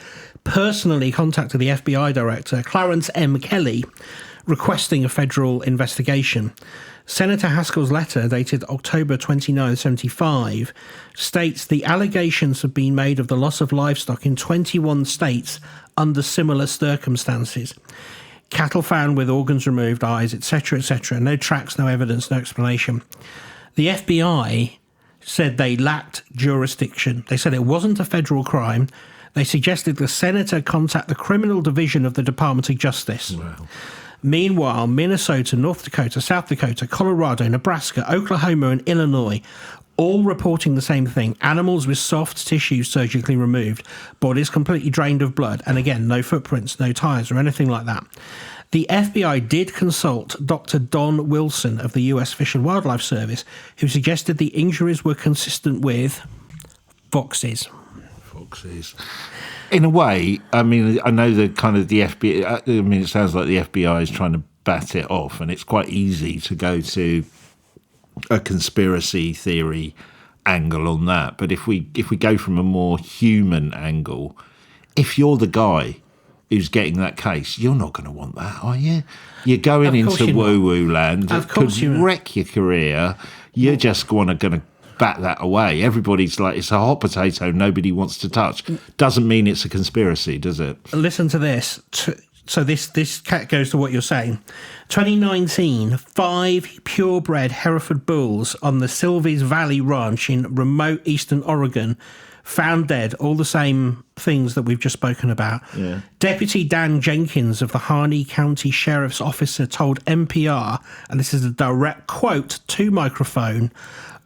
personally contacted the FBI director, Clarence M. Kelly, requesting a federal investigation. Senator Haskell's letter, dated October 29, 75, states the allegations have been made of the loss of livestock in 21 states under similar circumstances. Cattle found with organs removed, eyes, etc., etc. No tracks, no evidence, no explanation. The FBI said they lacked jurisdiction. They said it wasn't a federal crime. They suggested the senator contact the criminal division of the Department of Justice. Wow. Meanwhile, Minnesota, North Dakota, South Dakota, Colorado, Nebraska, Oklahoma, and Illinois all reporting the same thing. Animals with soft tissue surgically removed, bodies completely drained of blood, and again, no footprints, no tyres, or anything like that. The FBI did consult Dr. Don Wilson of the U.S. Fish and Wildlife Service, who suggested the injuries were consistent with foxes. In a way, I mean, I know the kind of the FBI, I mean, it sounds like the FBI is trying to bat it off, and it's quite easy to go to a conspiracy theory angle on that. But if we go from a more human angle, if you're the guy who's getting that case, you're not going to want that, are you? You're going into woo-woo land. It could wreck your career. You're just going to bat that away. Everybody's like, it's a hot potato nobody wants to touch. Doesn't mean it's a conspiracy, does it? Listen to this. So this goes to what you're saying. 2019, 5 purebred Hereford bulls on the Silvies Valley Ranch in remote eastern Oregon found dead, all the same things that we've just spoken about. Yeah. Deputy Dan Jenkins of the Harney County Sheriff's Office told NPR, and this is a direct quote to microphone,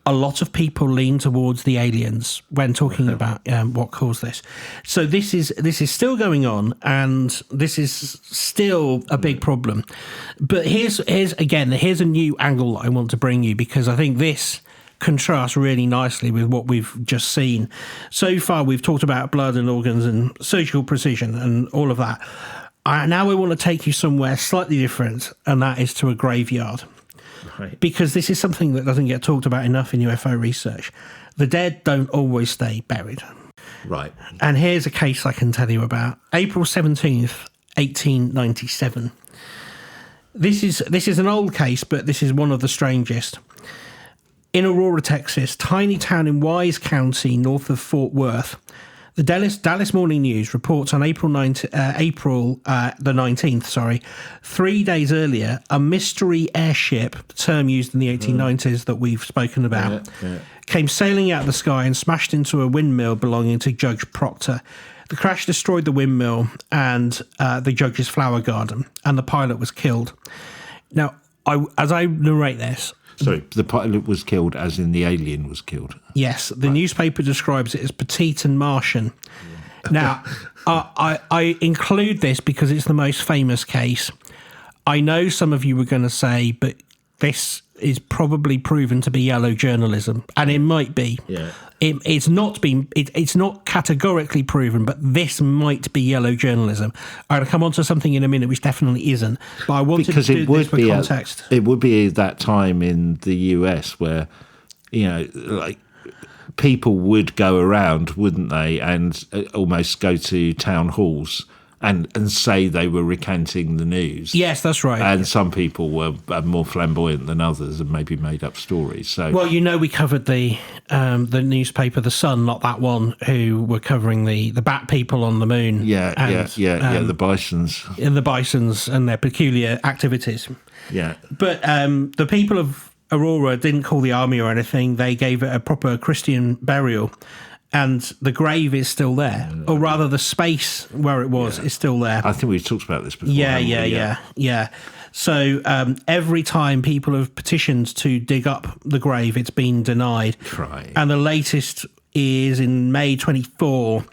a lot of people lean towards the aliens when talking about what caused this. So this is still going on, and this is still a big problem. But here's a new angle that I want to bring you, because I think this contrasts really nicely with what we've just seen. So far, we've talked about blood and organs and surgical precision and all of that. Now I want to take you somewhere slightly different, and that is to a graveyard. Right. Because this is something that doesn't get talked about enough in UFO research. The dead don't always stay buried. Right. And here's a case I can tell you about. April 17th, 1897. This is an old case, but this is one of the strangest. In Aurora, Texas, tiny town in Wise County, north of Fort Worth, the Dallas Morning News reports on April the 19th, 3 days earlier, a mystery airship, the term used in the 1890s that we've spoken about, came sailing out of the sky and smashed into a windmill belonging to Judge Proctor. The crash destroyed the windmill and the judge's flower garden, and the pilot was killed. Now, as I narrate this... Sorry, the pilot was killed as in the alien was killed? Yes, the newspaper describes it as petite and Martian. Now, I include this because it's the most famous case. I know some of you were going to say, but this is probably proven to be yellow journalism, and it might be. Yeah. It's not categorically proven, but this might be yellow journalism. I'm going to come on to something in a minute which definitely isn't, but I wanted to do this for context. It would be that time in the US where, like, people would go around, wouldn't they, and almost go to town halls and say they were recanting the news. Yes, that's right. And some people were more flamboyant than others and maybe made up stories. So, well, we covered the newspaper The Sun, not that one, who were covering the bat people on the moon. The bisons. The bisons and their peculiar activities. Yeah. But the people of Aurora didn't call the army or anything. They gave it a proper Christian burial. And the grave is still there, or rather the space where it was is still there. I think we've talked about this before. Yeah. So every time people have petitioned to dig up the grave, it's been denied. Right. And the latest is in May 24,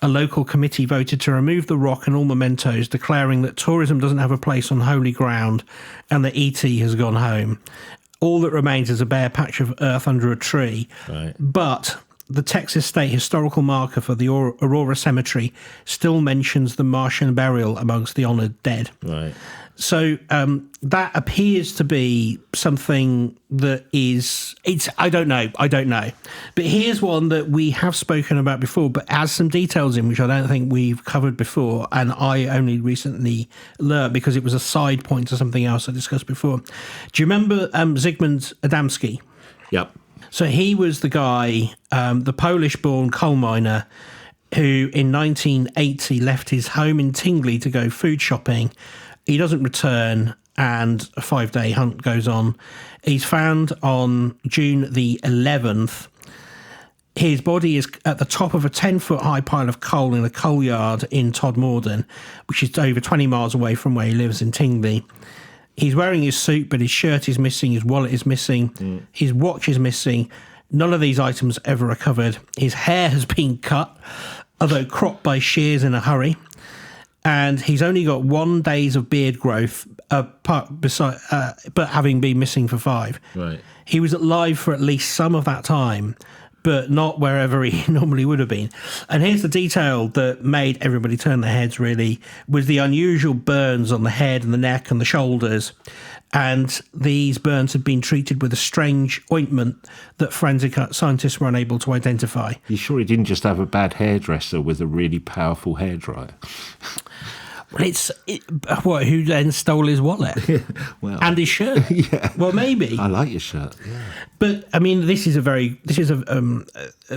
a local committee voted to remove the rock and all mementos, declaring that tourism doesn't have a place on holy ground and that ET has gone home. All that remains is a bare patch of earth under a tree. Right. But the Texas State historical marker for the Aurora Cemetery still mentions the Martian burial amongst the honoured dead. Right. So that appears to be something that is... I don't know. But here's one that we have spoken about before, but has some details in which I don't think we've covered before, and I only recently learned because it was a side point to something else I discussed before. Do you remember Zygmunt Adamski? Yep. So he was the guy, the Polish-born coal miner who in 1980 left his home in Tingley to go food shopping. He doesn't return and a 5-day hunt goes on. He's found on June the 11th. His body is at the top of a 10-foot high pile of coal in a coal yard in Todmorden, which is over 20 miles away from where he lives in Tingley. He's wearing his suit, but his shirt is missing, his wallet is missing, his watch is missing. None of these items ever recovered. His hair has been cut, although cropped by shears in a hurry. And he's only got 1 day of beard growth, but having been missing for 5. Right. He was alive for at least some of that time, but not wherever he normally would have been. And here's the detail that made everybody turn their heads, really, was the unusual burns on the head and the neck and the shoulders. And these burns had been treated with a strange ointment that forensic scientists were unable to identify. You sure he didn't just have a bad hairdresser with a really powerful hairdryer? Well, who then stole his wallet? Well, and his shirt? Yeah. Well, maybe. I like your shirt. Yeah. But I mean, this is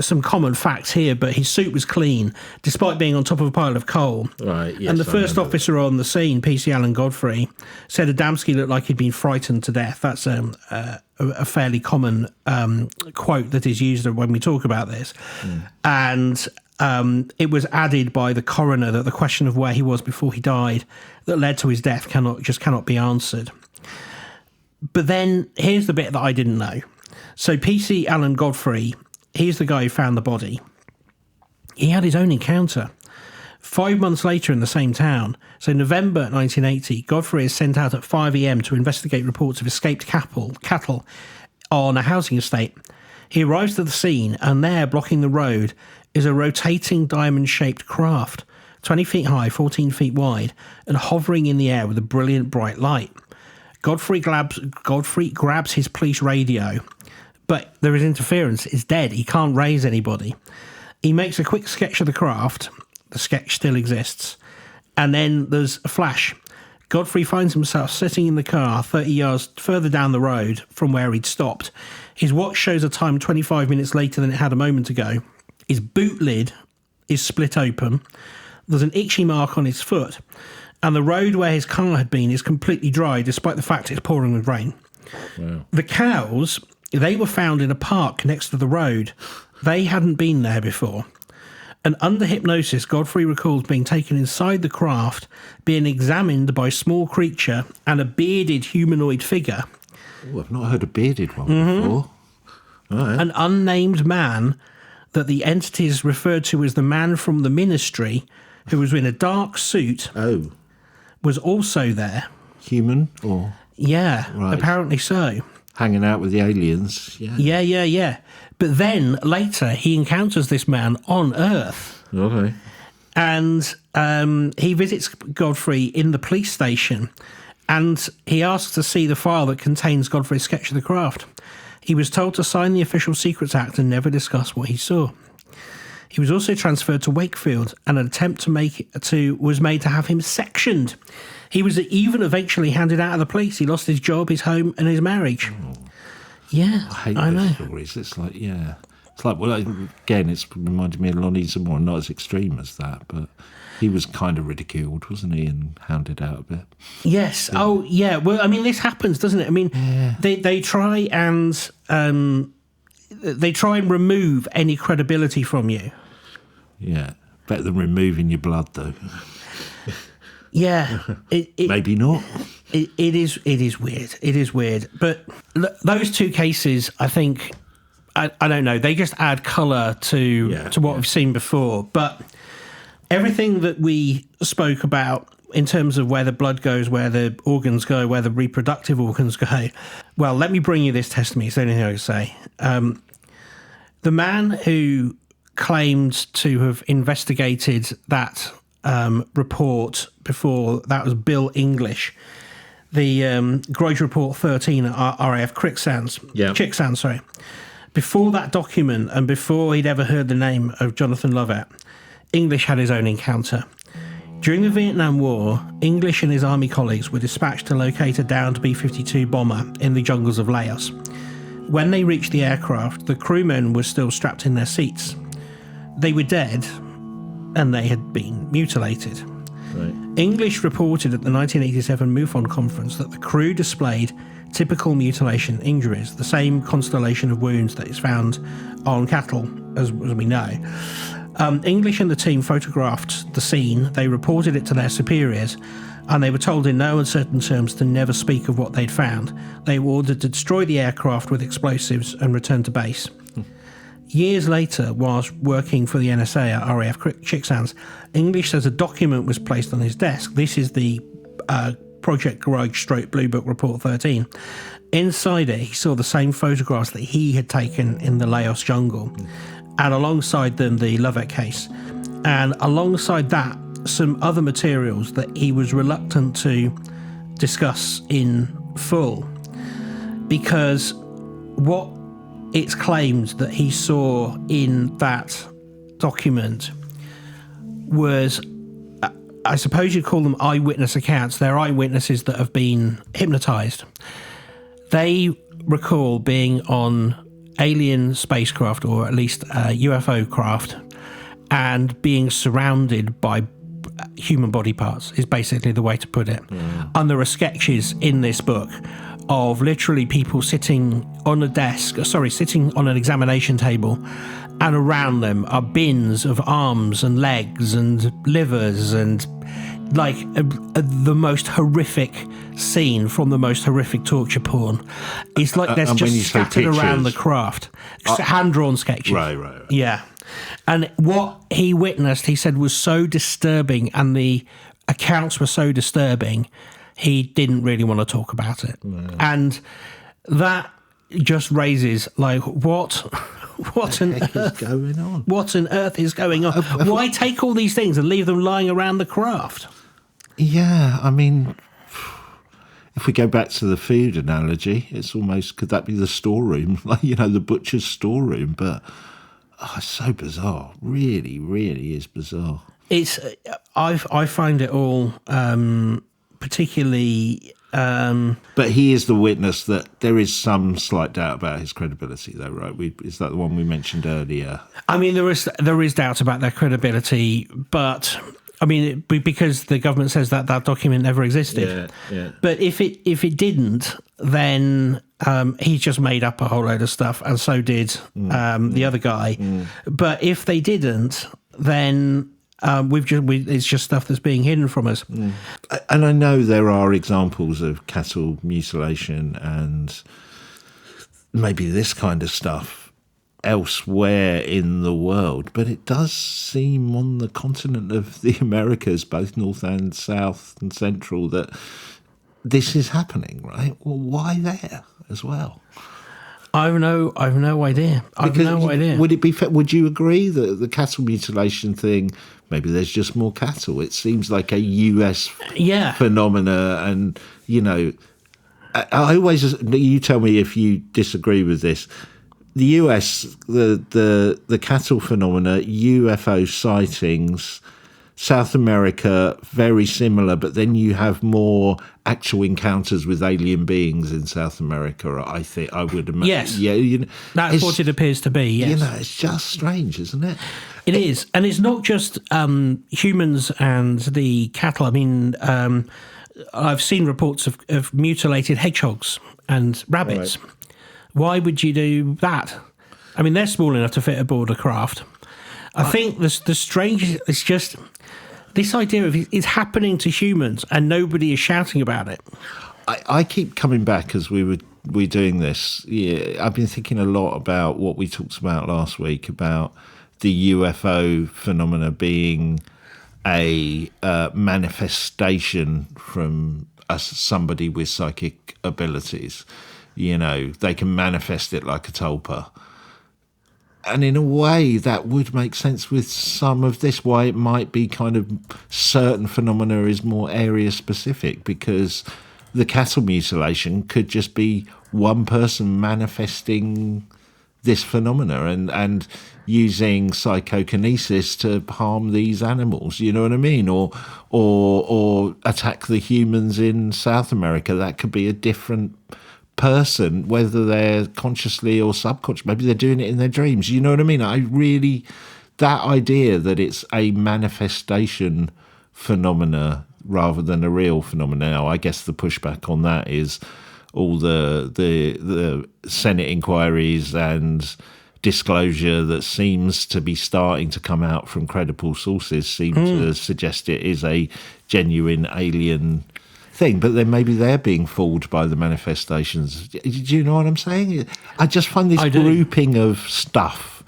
some common facts here. But his suit was clean, despite being on top of a pile of coal. Right. Yes, and the first officer on the scene, PC Alan Godfrey, said Adamski looked like he'd been frightened to death. That's a fairly common quote that is used when we talk about this, and. It was added by the coroner that the question of where he was before he died that led to his death cannot be answered. But then here's the bit that I didn't know. So PC Alan Godfrey, he's the guy who found the body. He had his own encounter. 5 months later in the same town, so November 1980, Godfrey is sent out at 5 a.m. to investigate reports of escaped cattle on a housing estate. He arrives to the scene, and there, blocking the road, is a rotating diamond-shaped craft, 20 feet high, 14 feet wide, and hovering in the air with a brilliant bright light. Godfrey grabs his police radio, but there is interference. It's dead. He can't raise anybody. He makes a quick sketch of the craft. The sketch still exists. And then there's a flash. Godfrey finds himself sitting in the car 30 yards further down the road from where he'd stopped. His watch shows a time 25 minutes later than it had a moment ago. His boot lid is split open. There's an itchy mark on his foot. And the road where his car had been is completely dry, despite the fact it's pouring with rain. Wow. The cows, they were found in a park next to the road. They hadn't been there before. And under hypnosis, Godfrey recalls being taken inside the craft, being examined by a small creature and a bearded humanoid figure. Oh, I've not heard a bearded one before. All right. An unnamed man that the entities referred to as the man from the ministry, who was in a dark suit, was also there. Human or? Yeah, Right. apparently so. Hanging out with the aliens. Yeah. Yeah. But then later he encounters this man on Earth. Okay. And he visits Godfrey in the police station, and he asks to see the file that contains Godfrey's sketch of the craft. He was told to sign the Official Secrets Act and never discuss what he saw. He was also transferred to Wakefield, and an attempt was made to have him sectioned. He was even eventually handed out of the police. He lost his job, his home, and his marriage. Yeah, I hate I know. those stories. It's like, It's like, well, again, it's reminded me of Lonnie Zamora, not as extreme as that, but he was kind of ridiculed, wasn't he, and hounded out a bit. Yes. Yeah. Oh, yeah. Well, I mean, this happens, doesn't it? I mean, they try and remove any credibility from you. Yeah. Better than removing your blood, though. Yeah. Maybe not. It is weird. It is weird. But those two cases, I think, I don't know, they just add colour to what we've seen before. But everything that we spoke about in terms of where the blood goes, where the organs go, where the reproductive organs go, well, let me bring you this testimony. It's the only thing I can say. The man who claimed to have investigated that report before, that was Bill English, the Grudge Report 13 at RAF Chicksands, sorry. Before that document and before he'd ever heard the name of Jonathan Lovett, English had his own encounter. During the Vietnam War, English and his army colleagues were dispatched to locate a downed B-52 bomber in the jungles of Laos. When they reached the aircraft, the crewmen were still strapped in their seats. They were dead, and they had been mutilated. Right. English reported at the 1987 MUFON conference that the crew displayed typical mutilation injuries, the same constellation of wounds that is found on cattle, as we know. English and the team photographed the scene, they reported it to their superiors, and they were told in no uncertain terms to never speak of what they'd found. They were ordered to destroy the aircraft with explosives and return to base. Years later, whilst working for the NSA at RAF Chicksands, English says a document was placed on his desk. This is the Project Garage / Blue Book Report 13. Inside it, he saw the same photographs that he had taken in the Laos jungle, and alongside them, the Lovett case. And alongside that, some other materials that he was reluctant to discuss in full, because what it's claimed that he saw in that document was, I suppose you'd call them eyewitness accounts. They're eyewitnesses that have been hypnotised. They recall being on alien spacecraft, or at least UFO craft, and being surrounded by human body parts, is basically the way to put it. And there are sketches in this book of literally people sitting on a desk, sitting on an examination table, and around them are bins of arms and legs and livers, and like the most horrific scene from the most horrific torture porn. It's like there's just scattered around the craft. Hand-drawn sketches. Right. Yeah. And what he witnessed, he said, was so disturbing, and the accounts were so disturbing, he didn't really want to talk about it. No. And that just raises, like, what on earth is going on? What on earth is going on? Why take all these things and leave them lying around the craft? Yeah, I mean, if we go back to the food analogy, it's almost, could that be the storeroom? Like, the butcher's storeroom, but it's so bizarre. Really, really is bizarre. I find it all particularly... but he is the witness that there is some slight doubt about his credibility, though, right? Is that the one we mentioned earlier? I mean, there is doubt about their credibility, but I mean, because the government says that document never existed. Yeah. But if it didn't, then he just made up a whole load of stuff, and so did the other guy. But if they didn't, then it's just stuff that's being hidden from us. And I know there are examples of cattle mutilation and maybe this kind of stuff elsewhere in the world, but it does seem on the continent of the Americas, both North and South and Central, that this is happening, right? Well, why there as well? I've no idea. I've no idea. Would it be? Would you agree that the cattle mutilation thing? Maybe there's just more cattle. It seems like a US phenomena, and I always. You tell me if you disagree with this. The US, the cattle phenomena, UFO sightings. South America, very similar, but then you have more actual encounters with alien beings in South America, I think, I would imagine. Yes. Yeah, that's what it appears to be, yes. It's just strange, isn't it? It is. And it's not just humans and the cattle. I mean, I've seen reports of mutilated hedgehogs and rabbits. Right. Why would you do that? I mean, they're small enough to fit aboard a craft. I think the strange is just this idea of it's happening to humans and nobody is shouting about it. I keep coming back as we're doing this. Yeah, I've been thinking a lot about what we talked about last week about the UFO phenomena being a manifestation from somebody with psychic abilities. They can manifest it like a tulpa. And in a way, that would make sense with some of this, why it might be kind of certain phenomena is more area specific, because the cattle mutilation could just be one person manifesting this phenomena and using psychokinesis to harm these animals, you know what I mean? Or attack the humans in South America. That could be a different person, whether they're consciously or subconscious. Maybe they're doing it in their dreams, you know what I mean? That idea that it's a manifestation phenomena rather than a real phenomena. Now, I guess the pushback on that is all the Senate inquiries and disclosure that seems to be starting to come out from credible sources seem to suggest it is a genuine alien thing, but then maybe they're being fooled by the manifestations. Do you know what I'm saying? I just find this grouping of stuff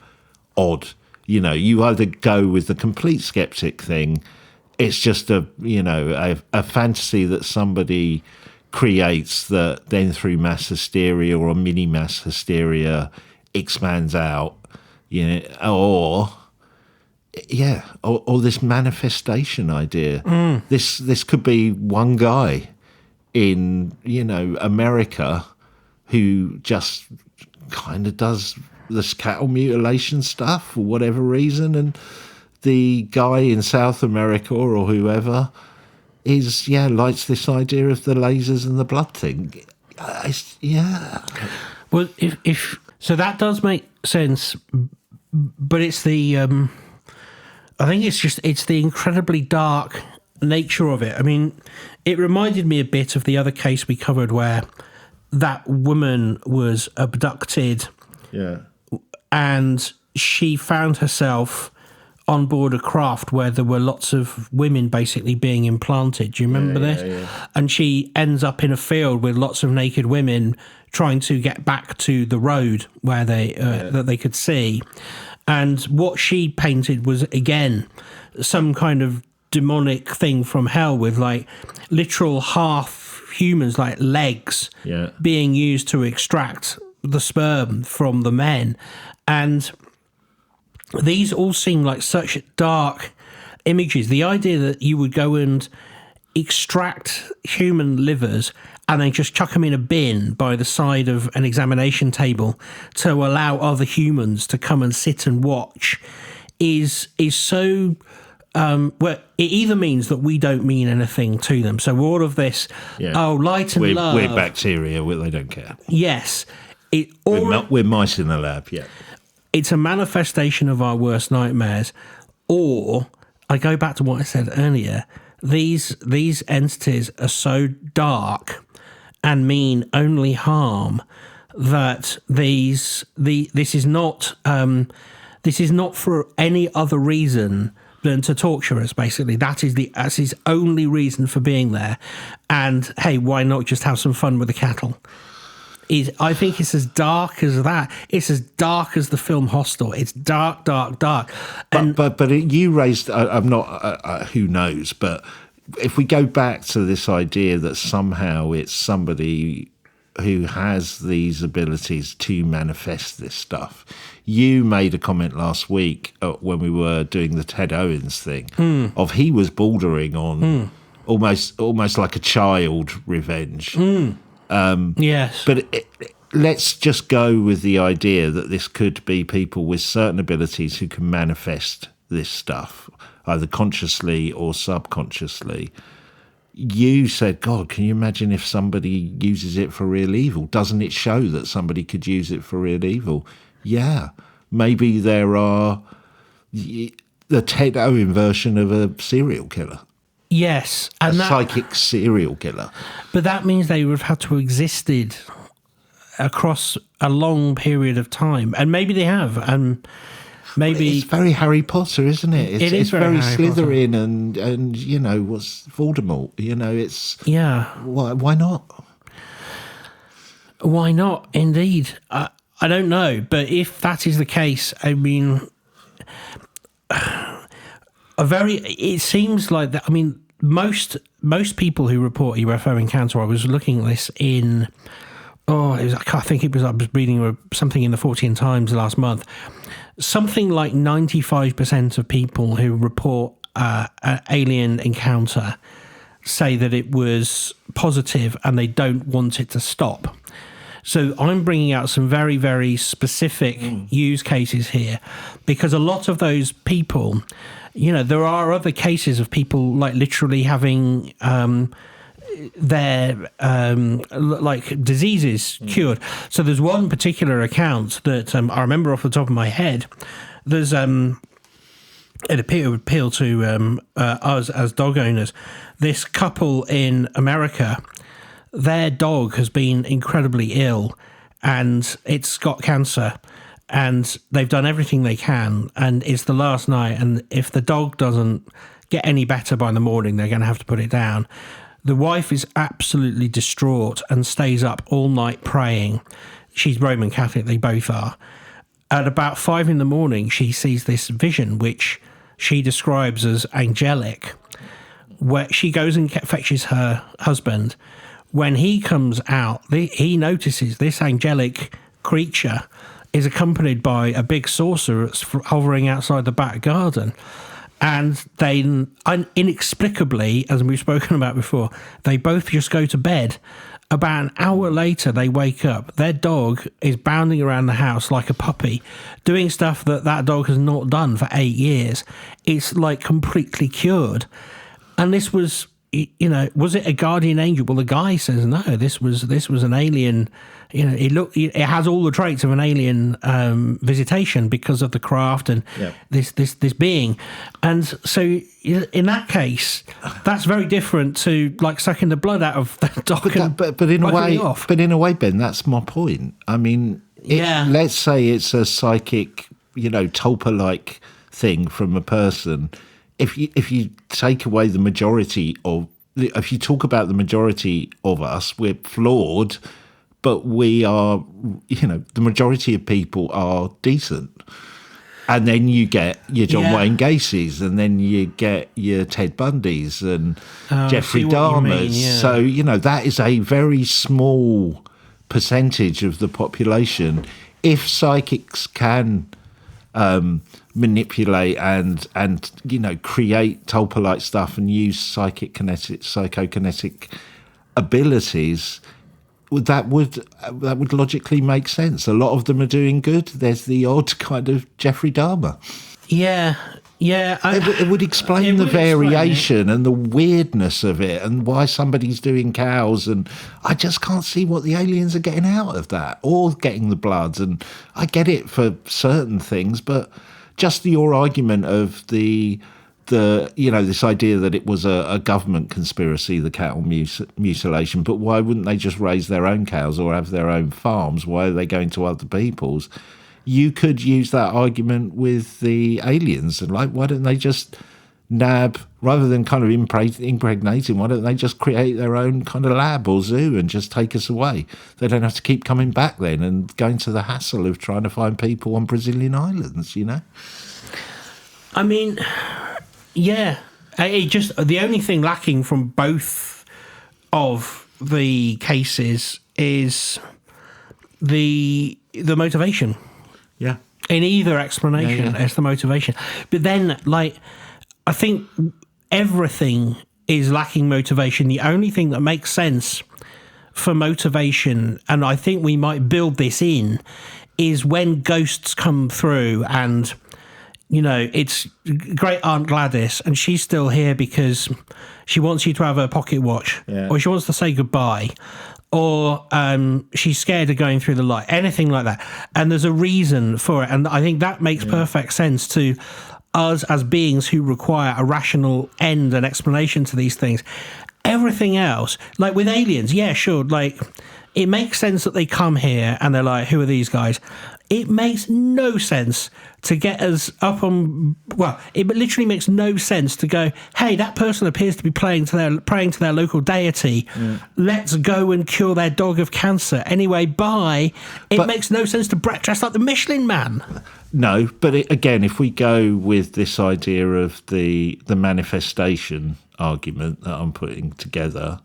odd. You either go with the complete skeptic thing, it's just a fantasy that somebody creates that then through mass hysteria or a mini mass hysteria expands out, or this manifestation idea. This could be one guy in America who just kind of does this cattle mutilation stuff for whatever reason, and the guy in South America or whoever is likes this idea of the lasers and the blood thing. Well, if so, that does make sense, but it's the I think it's the incredibly dark nature of it. I mean, it reminded me a bit of the other case we covered where that woman was abducted, and she found herself on board a craft where there were lots of women basically being implanted. Do you remember this? Yeah. And she ends up in a field with lots of naked women trying to get back to the road where that they could see. And what she painted was, again, some kind of demonic thing from hell with like literal half humans, like legs, being used to extract the sperm from the men. And these all seem like such dark images. The idea that you would go and extract human livers and then just chuck them in a bin by the side of an examination table to allow other humans to come and sit and watch is so... it either means that we don't mean anything to them. So all of this, light and love... We're bacteria, they don't care. Yes. We're mice in the lab, It's a manifestation of our worst nightmares. Or, I go back to what I said earlier, these entities are so dark and mean only harm that this is not for any other reason than to torture us. Basically, that's his only reason for being there. And hey, why not just have some fun with the cattle? I think it's as dark as that. It's as dark as the film Hostel. It's dark, dark, dark. You raised. I'm not. Who knows? But if we go back to this idea that somehow it's somebody who has these abilities to manifest this stuff. You made a comment last week when we were doing the Ted Owens thing of he was bordering on almost like a child revenge. Yes. But let's just go with the idea that this could be people with certain abilities who can manifest this stuff, either consciously or subconsciously. You said, God, can you imagine if somebody uses it for real evil? Doesn't it show that somebody could use it for real evil? Yeah. Maybe there are the Ted Owen version of a serial killer. Yes. And psychic serial killer. But that means they would have had to have existed across a long period of time. And maybe they have. And maybe it's very Harry Potter, isn't it? It's very Slytherin and you know, what's Voldemort? You know, it's Why not? Why not? Indeed, I don't know, but if that is the case, I mean, it seems like that. I mean, most people who report UFO encounter. I was looking at this in. I was reading something in the 14 Times last month. Something like 95% of people who report an alien encounter say that it was positive and they don't want it to stop. So I'm bringing out some very, very specific use cases here because a lot of those people, you know, there are other cases of people like literally having their like diseases cured. So there's one particular account that I remember off the top of my head. There's it would appeal to us as dog owners. This couple in America, their dog has been incredibly ill and it's got cancer, and they've done everything they can, and it's the last night, and if the dog doesn't get any better by the morning, they're going to have to put it down. The wife is absolutely distraught and stays up all night praying. She's Roman Catholic, they both are. At about 5 a.m, she sees this vision, which she describes as angelic, where she goes and fetches her husband. When he comes out, he notices this angelic creature is accompanied by a big saucer that's hovering outside the back garden. And they inexplicably, as we've spoken about before, they both just go to bed. About an hour later, they wake up. Their dog is bounding around the house like a puppy, doing stuff that dog has not done for 8 years. It's like completely cured. And this was, you know, was it a guardian angel? Well, the guy says no. This was an alien. You know, it has all the traits of an alien visitation because of the craft and this being. And so, in that case, that's very different to like sucking the blood out of the dog. But in a way, Ben, that's my point. I mean, let's say it's a psychic, you know, tulpa-like thing from a person. If you take away the majority of, if you talk about the majority of us, we're flawed. But we are, you know, the majority of people are decent. And then you get your John Wayne Gacy's, and then you get your Ted Bundy's and Jeffrey Dahmer's. So, you know, that is a very small percentage of the population. If psychics can manipulate and, you know, create tulpa-like stuff and use psychokinetic abilities, that would logically make sense. A lot of them are doing good. There's the odd kind of Jeffrey Dahmer. Yeah. It would explain the variation and the weirdness of it and why somebody's doing cows. And I just can't see what the aliens are getting out of that or getting the bloods. And I get it for certain things, but just your argument of the you know, this idea that it was a government conspiracy, the cattle mutilation, but why wouldn't they just raise their own cows or have their own farms? Why are they going to other people's? You could use that argument with the aliens, and like, why don't they just NAB, rather than kind of impregnating, why don't they just create their own kind of lab or zoo and just take us away? They don't have to keep coming back then and going to the hassle of trying to find people on Brazilian islands, you know? I mean, yeah. It just, the only thing lacking from both of the cases is the motivation. Yeah. In either explanation, it's the motivation. But then, like, I think everything is lacking motivation. The only thing that makes sense for motivation, and I think we might build this in, is when ghosts come through and, you know, it's great Aunt Gladys and she's still here because she wants you to have her pocket watch, or she wants to say goodbye, or she's scared of going through the light, anything like that. And there's a reason for it. And I think that makes perfect sense to us as beings who require a rational end and explanation to these things. Everything else, like with aliens, yeah, sure, like it makes sense that they come here and they're like, who are these guys? It makes no sense to get us up on, well, it literally makes no sense to go, hey, that person appears to be praying to their local deity. Let's go and cure their dog of cancer. Anyway, bye. But makes no sense to dress like the Michelin Man. No, but again, if we go with this idea of the manifestation argument that I'm putting together,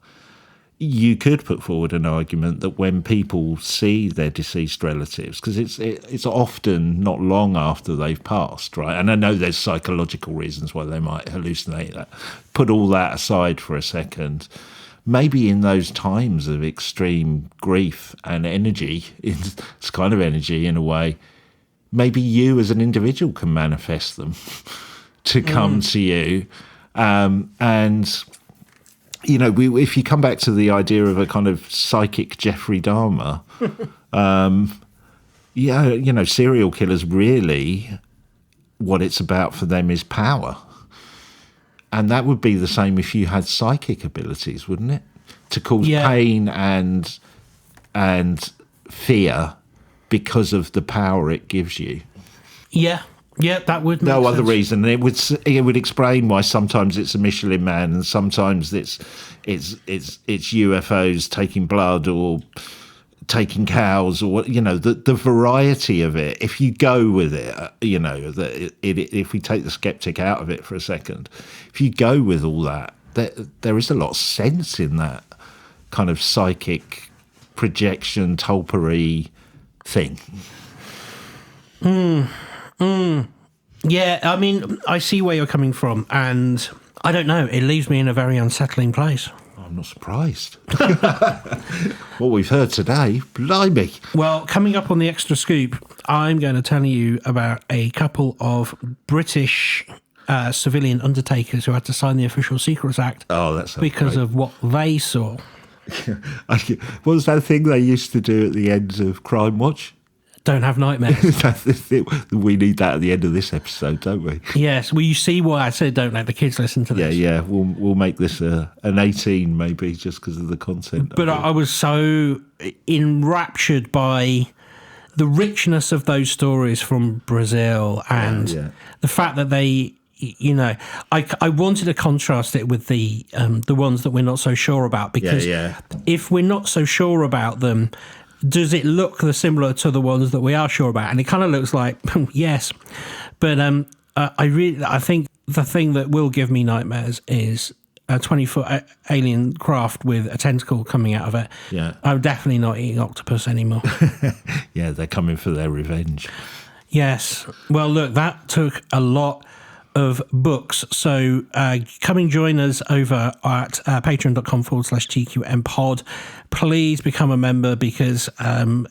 you could put forward an argument that when people see their deceased relatives, because it's often not long after they've passed, right? And I know there's psychological reasons why they might hallucinate that. Put all that aside for a second. Maybe in those times of extreme grief and energy, it's kind of energy in a way, maybe you as an individual can manifest them to come to you. And, you know, if you come back to the idea of a kind of psychic Jeffrey Dahmer, yeah, you know, serial killers really, what it's about for them is power. And that would be the same if you had psychic abilities, wouldn't it? To cause pain and fear because of the power it gives you. Yeah, that would make no sense. other reason. It would explain why sometimes it's a Michelin Man and sometimes it's UFOs taking blood or taking cows, or you know, the variety of it. If you go with it, you know, if we take the skeptic out of it for a second, if you go with all that, there is a lot of sense in that kind of psychic projection, tulpery thing. Yeah, I mean, I see where you're coming from, and I don't know, it leaves me in a very unsettling place. I'm not surprised. What we've heard today, blimey. Well, coming up on the Extra Scoop, I'm going to tell you about a couple of British civilian undertakers who had to sign the Official Secrets Act because of what they saw. What was that thing they used to do at the end of Crime Watch? Don't have nightmares. We need that at the end of this episode, don't we? Yes. Well, you see why I said don't let the kids listen to this. Yeah. We'll make this an 18 maybe just because of the content. But I was so enraptured by the richness of those stories from Brazil and the fact that they, you know, I wanted to contrast it with the ones that we're not so sure about, because if we're not so sure about them, does it look similar to the ones that we are sure about? And it kind of looks like yes, but I think the thing that will give me nightmares is a 20-foot alien craft with a tentacle coming out of it. Yeah, I'm definitely not eating octopus anymore. Yeah, they're coming for their revenge. Yes. Well, look, that took a lot of books. So come and join us over at patreon.com/TQM pod. Please become a member because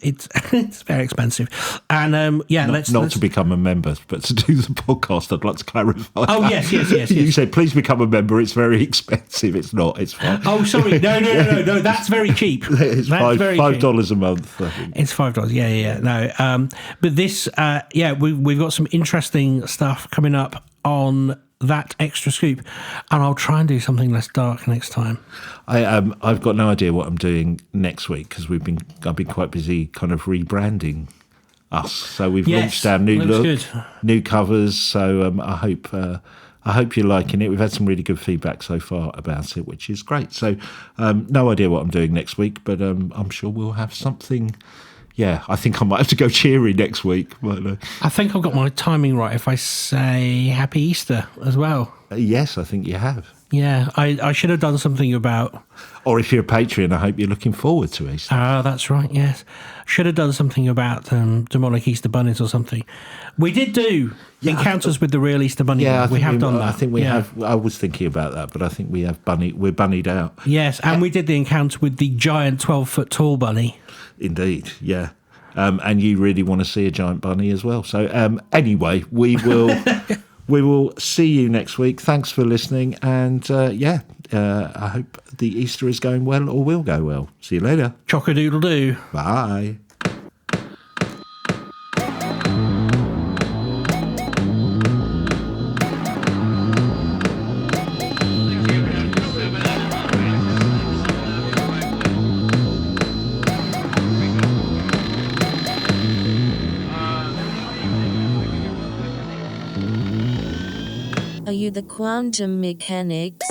it's very expensive. And let's to become a member, but to do the podcast, I'd like to clarify. Oh, yes. You said, please become a member. It's very expensive. It's not. It's fine. Oh, sorry. No. That's very cheap. It's $5 a month, I think. It's $5. Yeah. No. But this, we've got some interesting stuff coming up on that Extra Scoop, and I'll try and do something less dark next time. I've got no idea what I'm doing next week because I've been quite busy kind of rebranding us. So we've launched our new look, new covers. So I I hope you're liking it. We've had some really good feedback so far about it, which is great. So no idea what I'm doing next week, but I'm sure we'll have something. Yeah, I think I might have to go cheery next week. But, I think I've got my timing right if I say Happy Easter as well. Yes, I think you have. Yeah, I should have done something about... Or if you're a Patreon, I hope you're looking forward to Easter. That's right, yes. Should have done something about demonic Easter bunnies or something. We did do encounters with the real Easter bunny. Yeah, we have done that. I think we have. I was thinking about that, but I think we're bunnied out. Yes, and we did the encounter with the giant 12-foot tall bunny. Indeed, yeah. And you really want to see a giant bunny as well. So anyway, we will we will see you next week. Thanks for listening, and I hope the Easter is going well or will go well. See you later. Chock-a-doodle-doo. Bye. Are you the quantum mechanics?